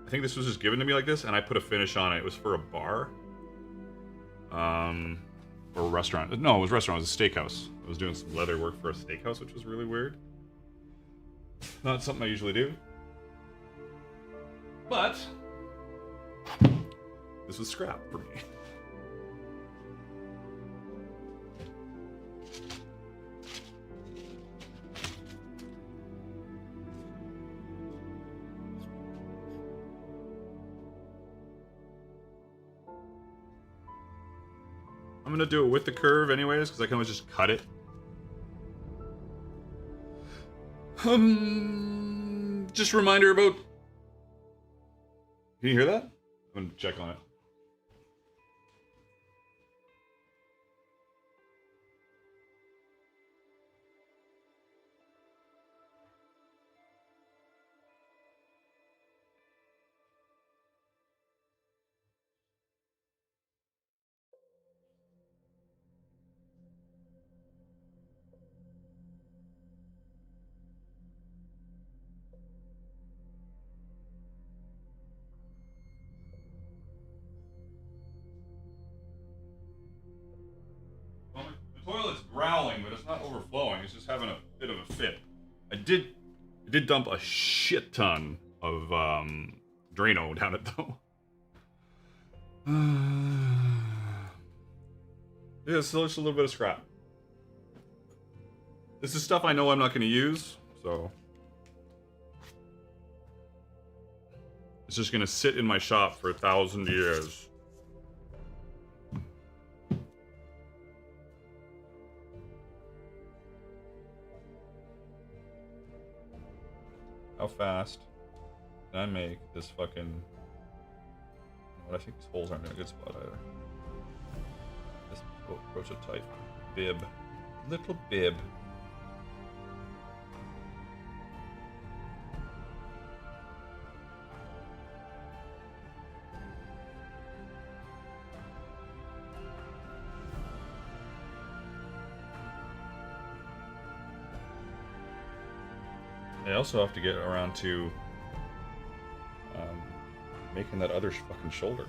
I think this was just given to me like this, and I put a finish on it. It was for a bar, or a restaurant. No, it was a restaurant. It was a steakhouse. I was doing some leather work for a steakhouse, which was really weird. Not something I usually do. But this was scrap for me. I'm gonna do it with the curve anyways, because I can always just cut it. Just a reminder about... Can you hear that? I'm gonna check on it. The toilet's growling, but it's not overflowing. It's just having a bit of a fit. I did dump a shit ton of Drano down it though. Yeah, still just a little bit of scrap. This is stuff I know I'm not going to use, so it's just going to sit in my shop for 1,000 years. How fast can I make this fucking... I think these holes aren't in a good spot either. This prototype bib. Little bib. I also have to get around to making that other fucking shoulder.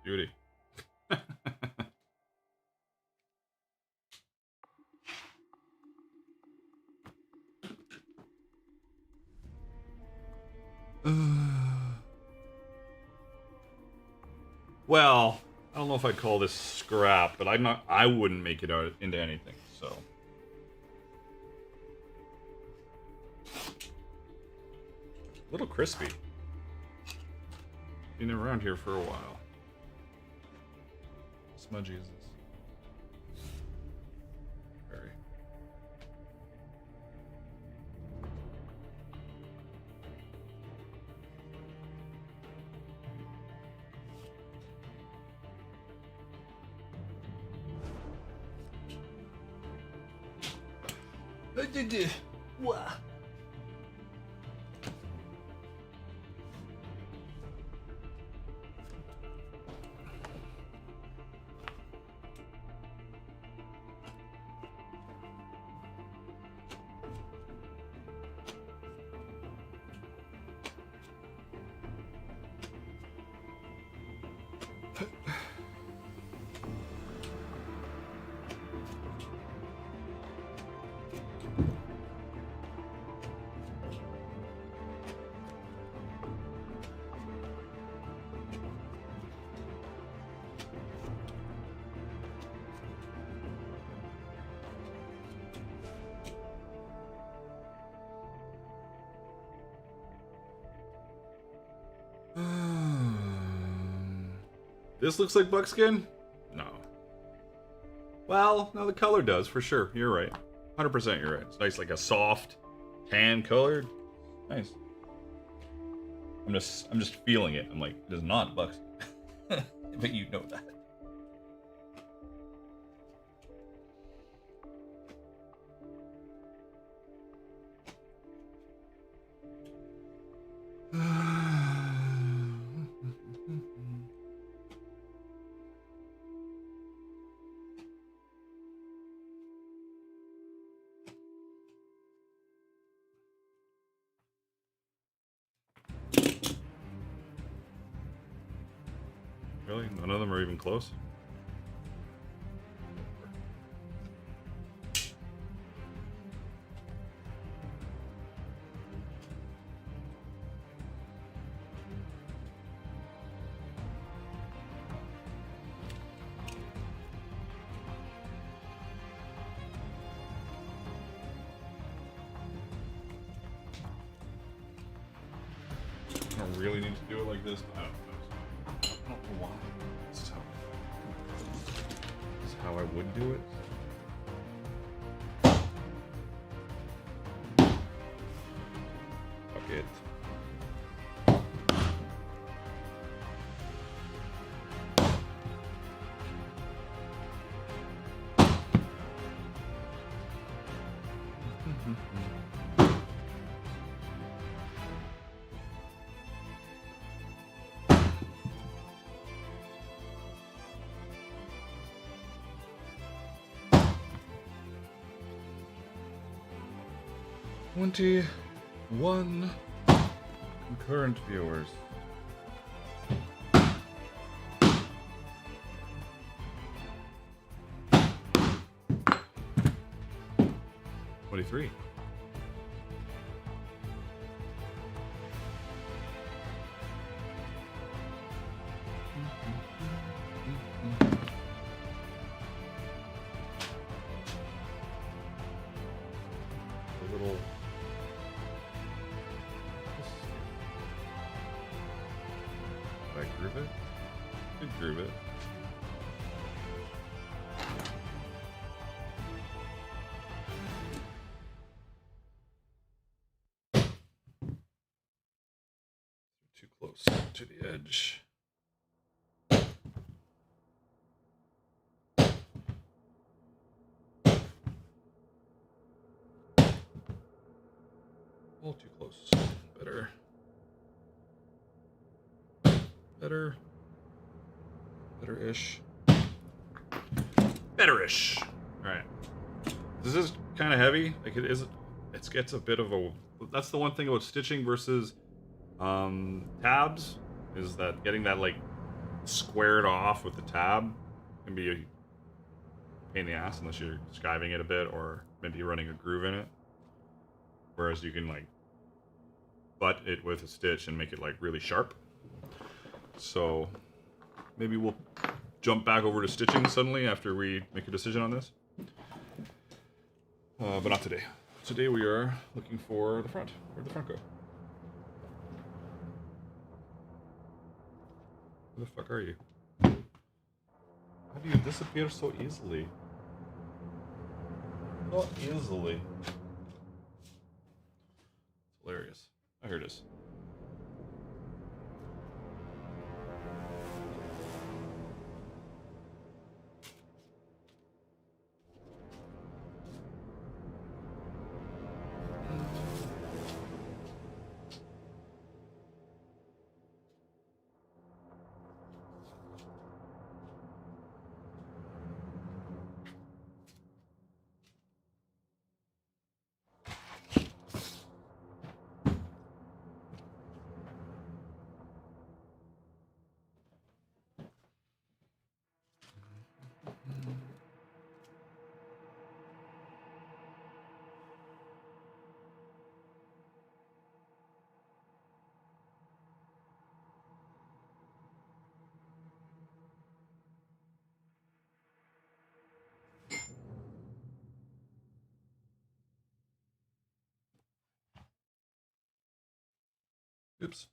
Beauty. Well, I don't know if I'd call this scrap, but I wouldn't make it out into anything, so. A little crispy. been around here for a while. Smudgy is this? Very. Wow. This looks like buckskin? No. Well, no, the color does, for sure. You're right. 100% you're right. It's nice, like a soft, tan colored. Nice. I'm just feeling it. I'm like, it is not buckskin. But you know that. Really? None of them are even close? I don't really need to do it like this. I don't know why. This is how I would do it. Fuck it. One concurrent viewers. $23. A little. Did I groove it? I did groove it. Too close to the edge. A little too close. Better. Better-ish. Better-ish. Alright. This is kind of heavy. Like it is. It gets a bit of a. That's the one thing about stitching versus tabs, is that getting that like squared off with the tab can be a pain in the ass unless you're skiving it a bit or maybe running a groove in it. Whereas you can like butt it with a stitch and make it like really sharp. So maybe we'll jump back over to stitching suddenly after we make a decision on this. But not today. Today we are looking for the front. Where'd the front go? Where the fuck are you? How do you disappear so easily? Not easily. It's hilarious. Oh, here it is. Oops.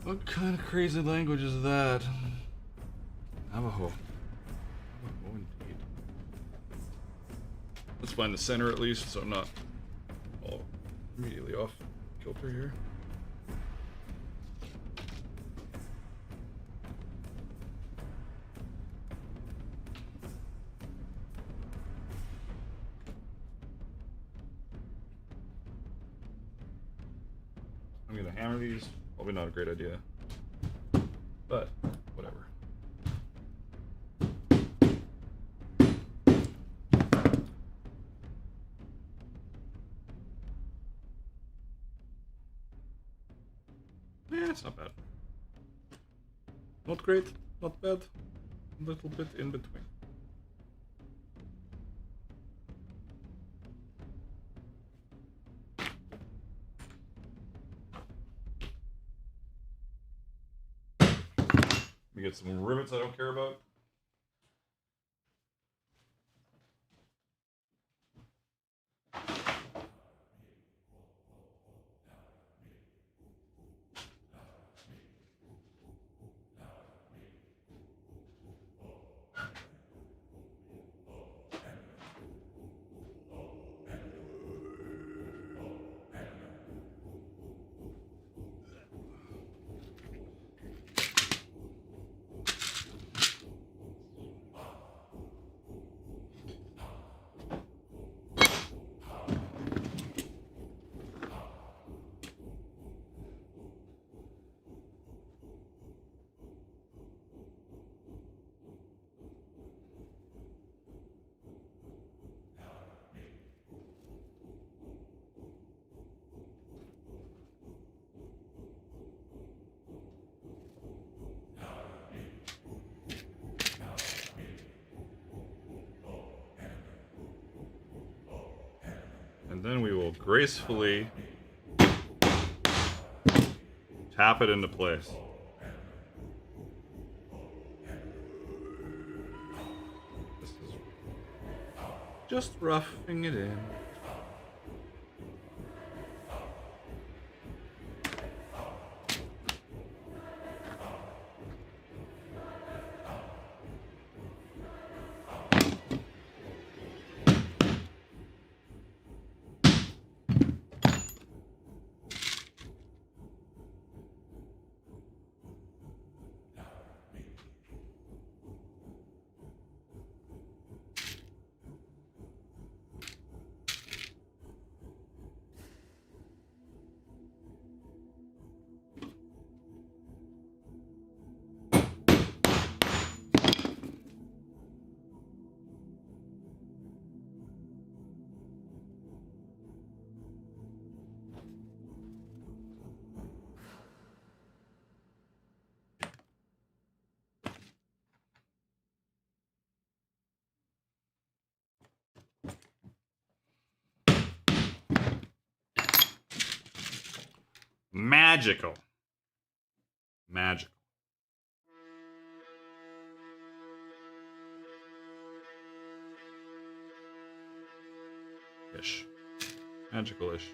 What kind of crazy language is that? Navajo. Navajo indeed. Let's find the center at least, so I'm not all immediately off kilter here. I'm gonna hammer these. Probably not a great idea, but whatever. Yeah, it's not bad. Not great, not bad. A little bit in between. We get some rivets I don't care about. And then we will gracefully tap it into place. This is just roughing it in. magical. Magical. Ish. Magical-ish.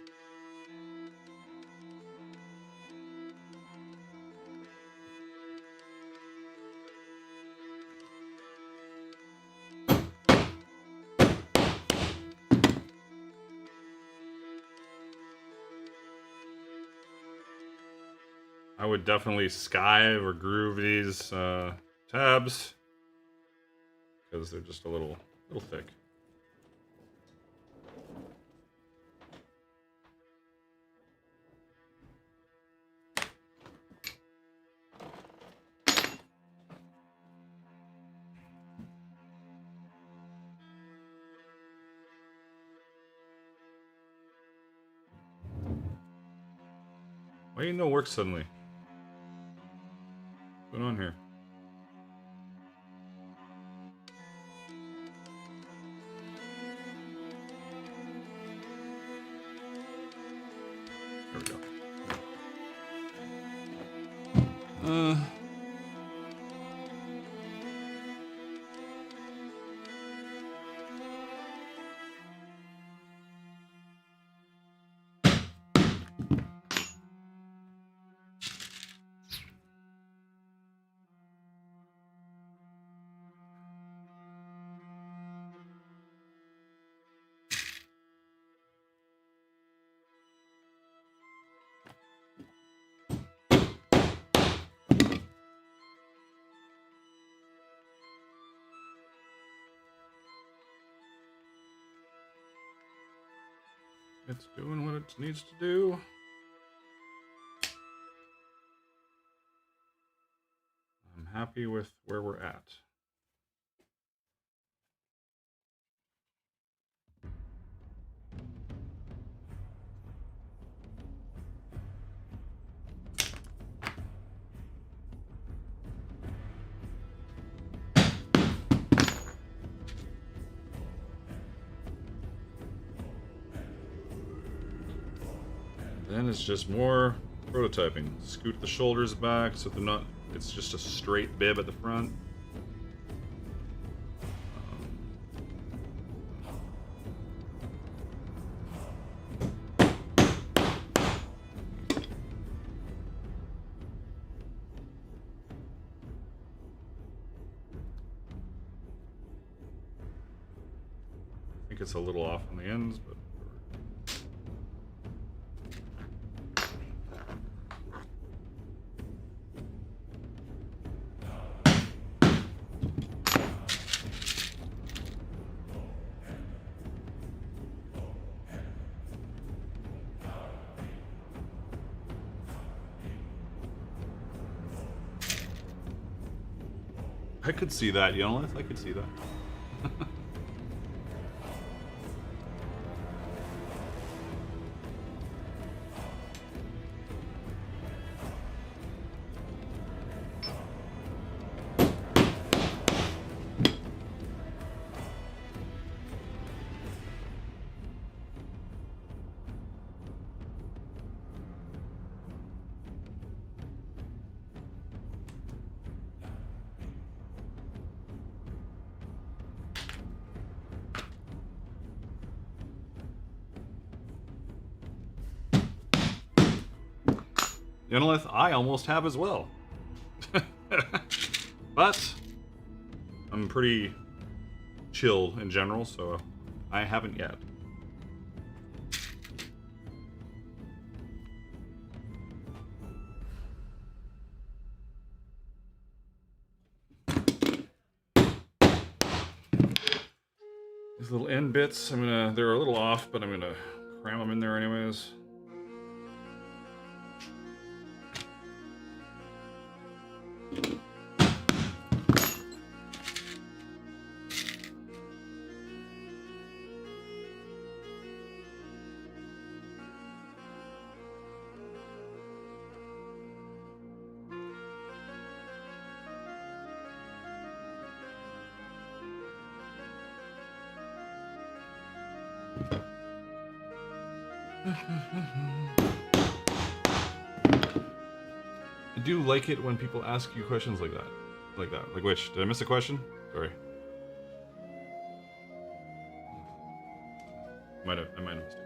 I would definitely skive or groove these tabs because they're just a little thick. Why ain't no work suddenly? What's going on here? There we go. It's doing what it needs to do. I'm happy with where we're at. Then it's just more prototyping. Scoot the shoulders back so they're not, it's just a straight bib at the front. I think it's a little off on the ends, but I could see that, Yonelith. I could see that. Yonelith, I almost have as well. But I'm pretty chill in general, so I haven't yet. These little end bits, they're a little off, but I'm gonna cram them in there anyways. I do like it when people ask you questions like that. Like which? Did I miss a question? Sorry. I might have missed a question.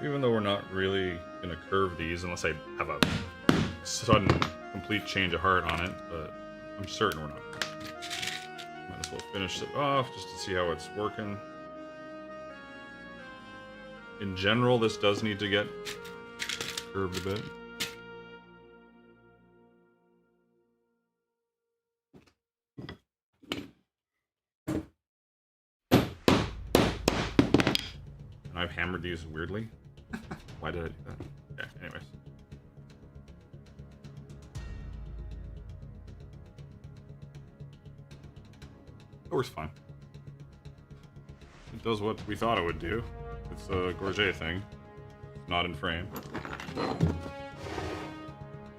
Even though we're not really gonna curve these unless I have a sudden complete change of heart on it, but I'm certain we're not. Might as well finish it off just to see how it's working. In general, this does need to get curved a bit. And I've hammered these weirdly. Why did I do that? Okay, anyways. It works fine. It does what we thought it would do. It's a Gorget thing. It's not in frame.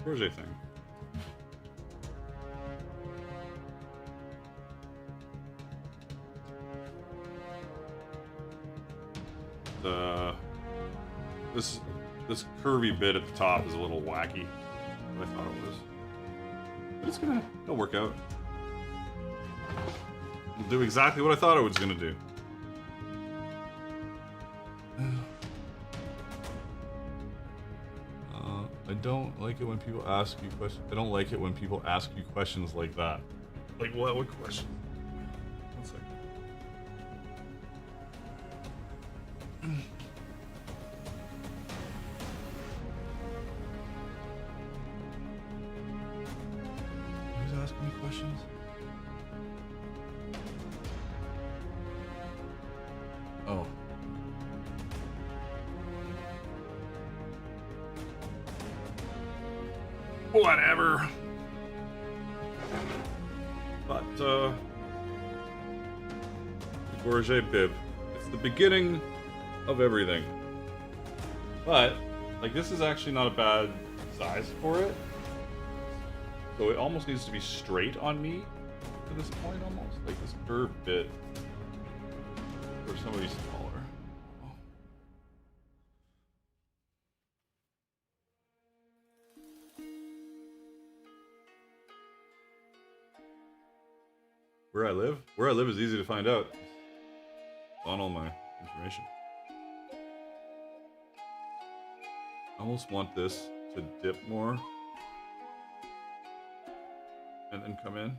Gorget thing. This curvy bit at the top is a little wacky. What I thought it was. But it'll work out. It'll do exactly what I thought it was gonna do. I don't like it when people ask you questions. I don't like it when people ask you questions like that. Like what? What question? One second. Who's asking me questions? Oh. Whatever. But, the Gorget bib. It's the beginning of everything. But, like, this is actually not a bad size for it. So it almost needs to be straight on me to this point, almost. Like this curved bit. Or somebody's smaller. Where I live? Where I live is easy to find out. It's on all my information. I almost want this to dip more. And then come in.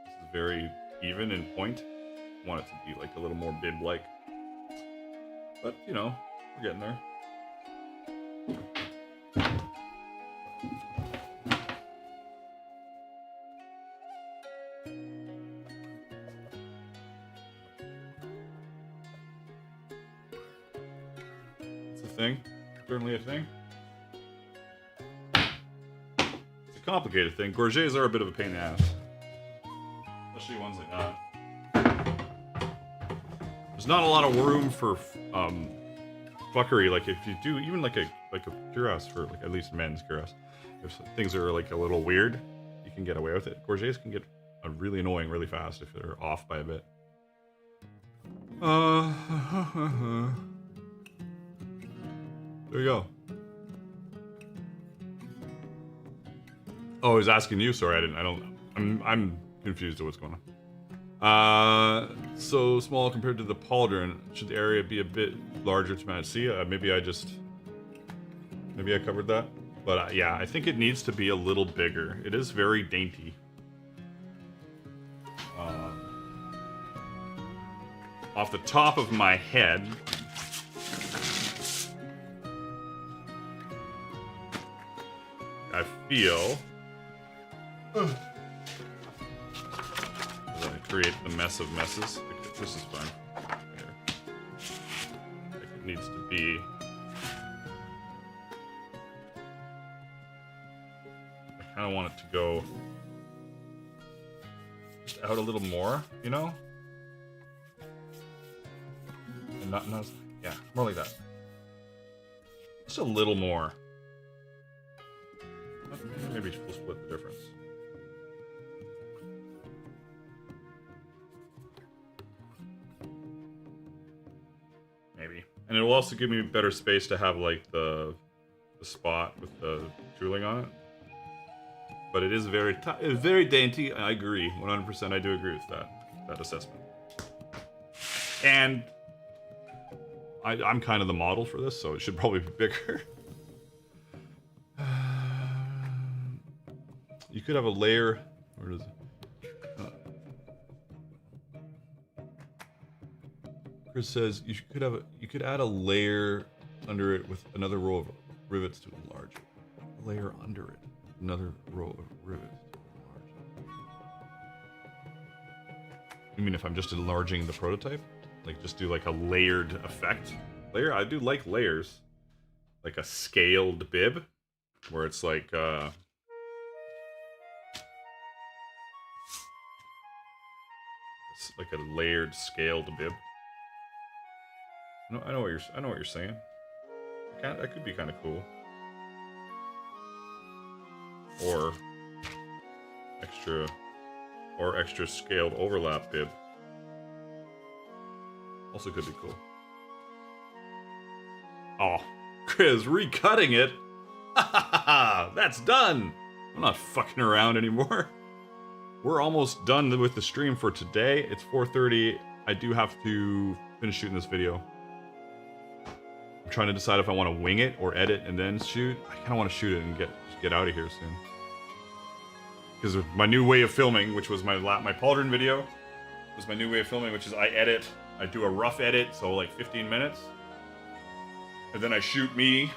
This is very even in point. I want it to be like a little more bib-like. But, you know, we're getting there. Certainly a thing. It's a complicated thing. Gorgets are a bit of a pain in the ass. Especially ones like that. There's not a lot of room for fuckery. Like if you do even like a cuirass for like at least men's cuirass. If things are like a little weird, you can get away with it. Gorgets can get really annoying really fast if they're off by a bit. There you go. Oh, he's asking you. Sorry, I'm confused at what's going on. So small compared to the pauldron. Should the area be a bit larger to match? See, maybe I covered that. But yeah, I think it needs to be a little bigger. It is very dainty. Off the top of my head. I feel as I create the mess of messes. Okay, this is fine. Here. Like it needs to be. I kind of want it to go just out a little more, you know, and not yeah, more like that. Just a little more. Maybe we'll split the difference. Maybe. And it will also give me better space to have like the spot with the tooling on it. But it is very dainty. I agree, 100%. I do agree with that assessment. And I'm kind of the model for this, so it should probably be bigger. You could have a layer. Where is it? Chris says you could add a layer under it with another row of rivets to enlarge it. A layer under it, another row of rivets to enlarge it. You mean if I'm just enlarging the prototype? Like just do like a layered effect? I do like layers. Like a scaled bib, where it's like it's like a layered scaled bib. I know what you're saying. That could be kind of cool. Or extra scaled overlap bib. Also could be cool. Oh, Chris, recutting it? That's done! I'm not fucking around anymore. We're almost done with the stream for today. It's 4:30. I do have to finish shooting this video. I'm trying to decide if I want to wing it or edit and then shoot. I kind of want to shoot it and get out of here soon. Because my new way of filming, which was my Pauldron video, was my new way of filming, which is I do a rough edit, so like 15 minutes. And then I shoot me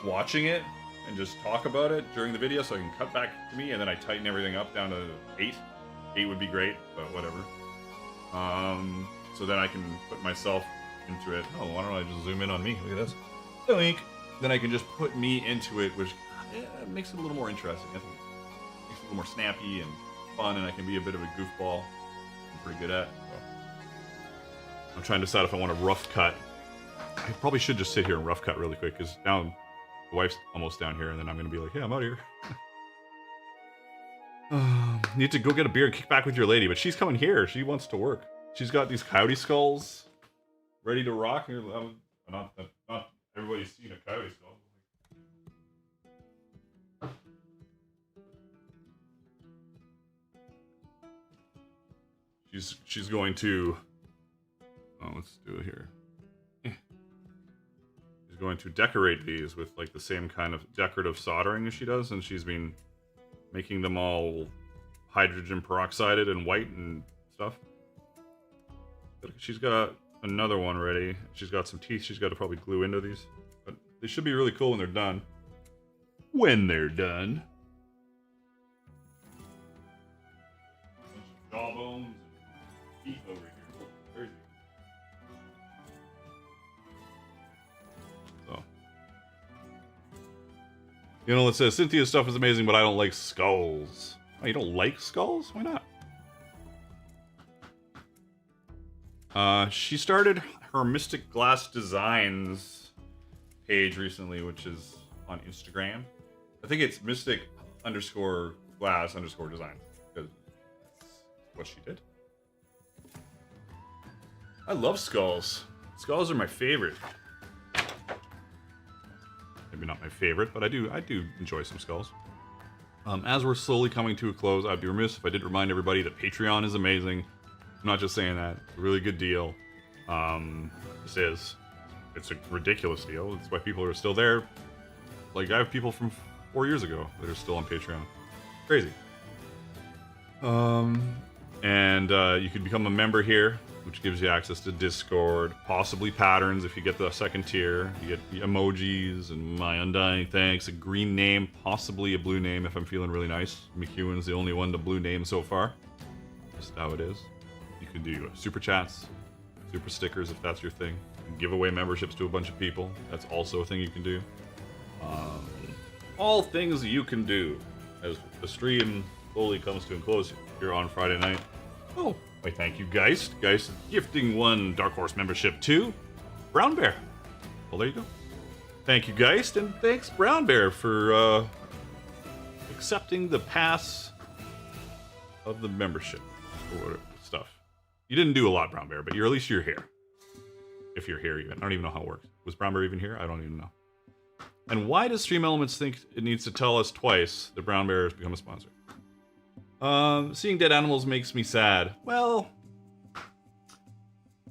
watching it and just talk about it during the video so I can cut back to me, and then I tighten everything up down to 8. 8 would be great, but whatever. So then I can put myself into it. Oh, why don't I just zoom in on me? Look at this. Doink. Then I can just put me into it, which makes it a little more interesting. I think it makes it a little more snappy and fun, and I can be a bit of a goofball. I'm pretty good at. So. I'm trying to decide if I want to rough cut. I probably should just sit here and rough cut really quick, because now the wife's almost down here, and then I'm going to be like, hey, I'm out of here. Need to go get a beer and kick back with your lady, but she's coming here. She wants to work. She's got these coyote skulls ready to rock. Not everybody's seen a coyote skull. She's going to... Oh, let's do it here. She's going to decorate these with like the same kind of decorative soldering as she does, and she's been making them all hydrogen peroxided and white and stuff. She's got another one ready. She's got some teeth she's got to probably glue into these. But they should be really cool when they're done. When they're done. A bunch of jawbones and teeth over here. Where is he? So. You know, it says, Cynthia's stuff is amazing, but I don't like skulls. Oh, you don't like skulls? Why not? She started her Mystic Glass Designs page recently, which is on Instagram. I think it's Mystic_Glass_Design, because that's what she did. I love skulls. Skulls are my favorite. Maybe not my favorite, but I do enjoy some skulls. As we're slowly coming to a close, I'd be remiss if I didn't remind everybody that Patreon is amazing. I'm not just saying that. It's a really good deal. It's a ridiculous deal. It's why people are still there. Like, I have people from 4 years ago that are still on Patreon. Crazy. And you can become a member here, which gives you access to Discord, possibly patterns if you get the second tier. You get the emojis and my undying thanks, a green name, possibly a blue name if I'm feeling really nice. McEwen's the only one to blue name so far. Just how it is. You can do super chats, super stickers if that's your thing. Give away memberships to a bunch of people. That's also a thing you can do. All things you can do as the stream slowly comes to a close here on Friday night. Oh, wait, thank you, Geist. Geist gifting one Dark Horse membership to Brown Bear. Well, there you go. Thank you, Geist, and thanks, Brown Bear, for accepting the pass of the membership or whatever stuff. You didn't do a lot, Brown Bear, but at least you're here. If you're here even. I don't even know how it works. Was Brown Bear even here? I don't even know. And why does Stream Elements think it needs to tell us twice that Brown Bear has become a sponsor? Seeing dead animals makes me sad. Well,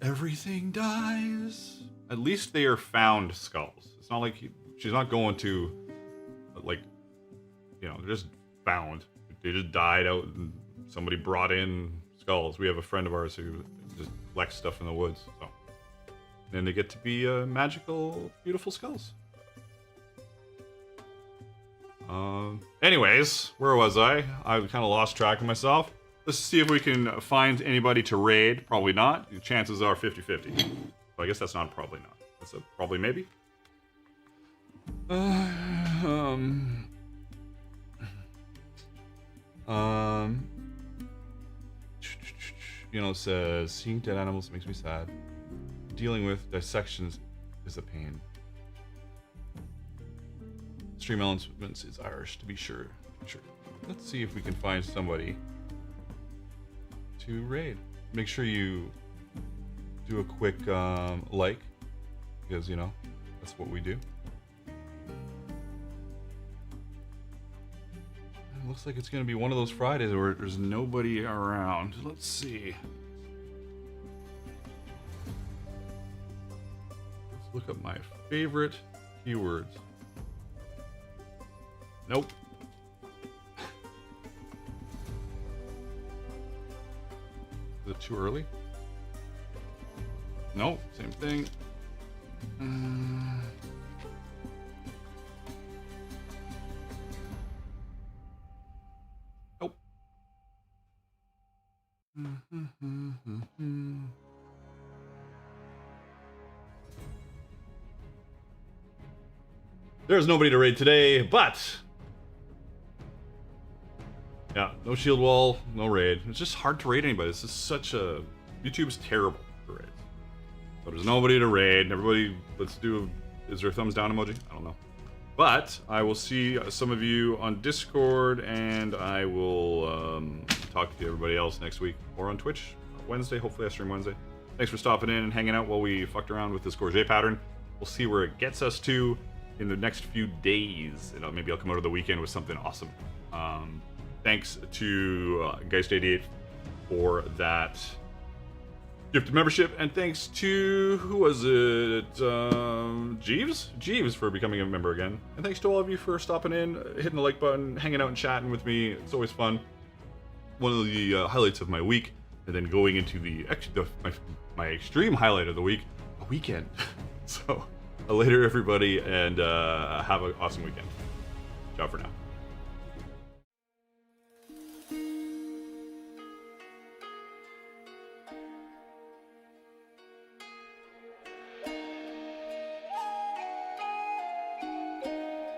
everything dies. At least they are found skulls. It's not like she's not going to, like, you know, they're just found. They just died out and somebody brought in skulls. We have a friend of ours who just collects stuff in the woods. So. And they get to be magical, beautiful skulls. Anyways, where was I? I kind of lost track of myself. Let's see if we can find anybody to raid. Probably not. The chances are 50-50. So I guess that's not probably not. That's a probably maybe. You know, it says, seeing dead animals makes me sad. Dealing with dissections is a pain. Stream Elements is Irish, to be sure. Let's see if we can find somebody to raid. Make sure you do a quick like, because, you know, that's what we do. It looks like it's going to be one of those Fridays where there's nobody around. Let's see. Let's look up my favorite keywords. Nope. Is it too early? Nope, same thing. Nope. There's nobody to raid today, but yeah, no shield wall, no raid. It's just hard to raid anybody. This is such a... YouTube's terrible for raids. So there's nobody to raid. Everybody, let's do... Is there a thumbs down emoji? I don't know. But I will see some of you on Discord, and I will talk to everybody else next week. Or on Twitch Wednesday. Hopefully I stream Wednesday. Thanks for stopping in and hanging out while we fucked around with this Gorget pattern. We'll see where it gets us to in the next few days. And maybe I'll come out of the weekend with something awesome. Thanks to Geist88 for that gift membership, and thanks to, who was it, Jeeves? Jeeves for becoming a member again. And thanks to all of you for stopping in, hitting the like button, hanging out and chatting with me. It's always fun. One of the highlights of my week, and then going into my extreme highlight of the week, a weekend. So, later everybody, and have an awesome weekend. Ciao for now.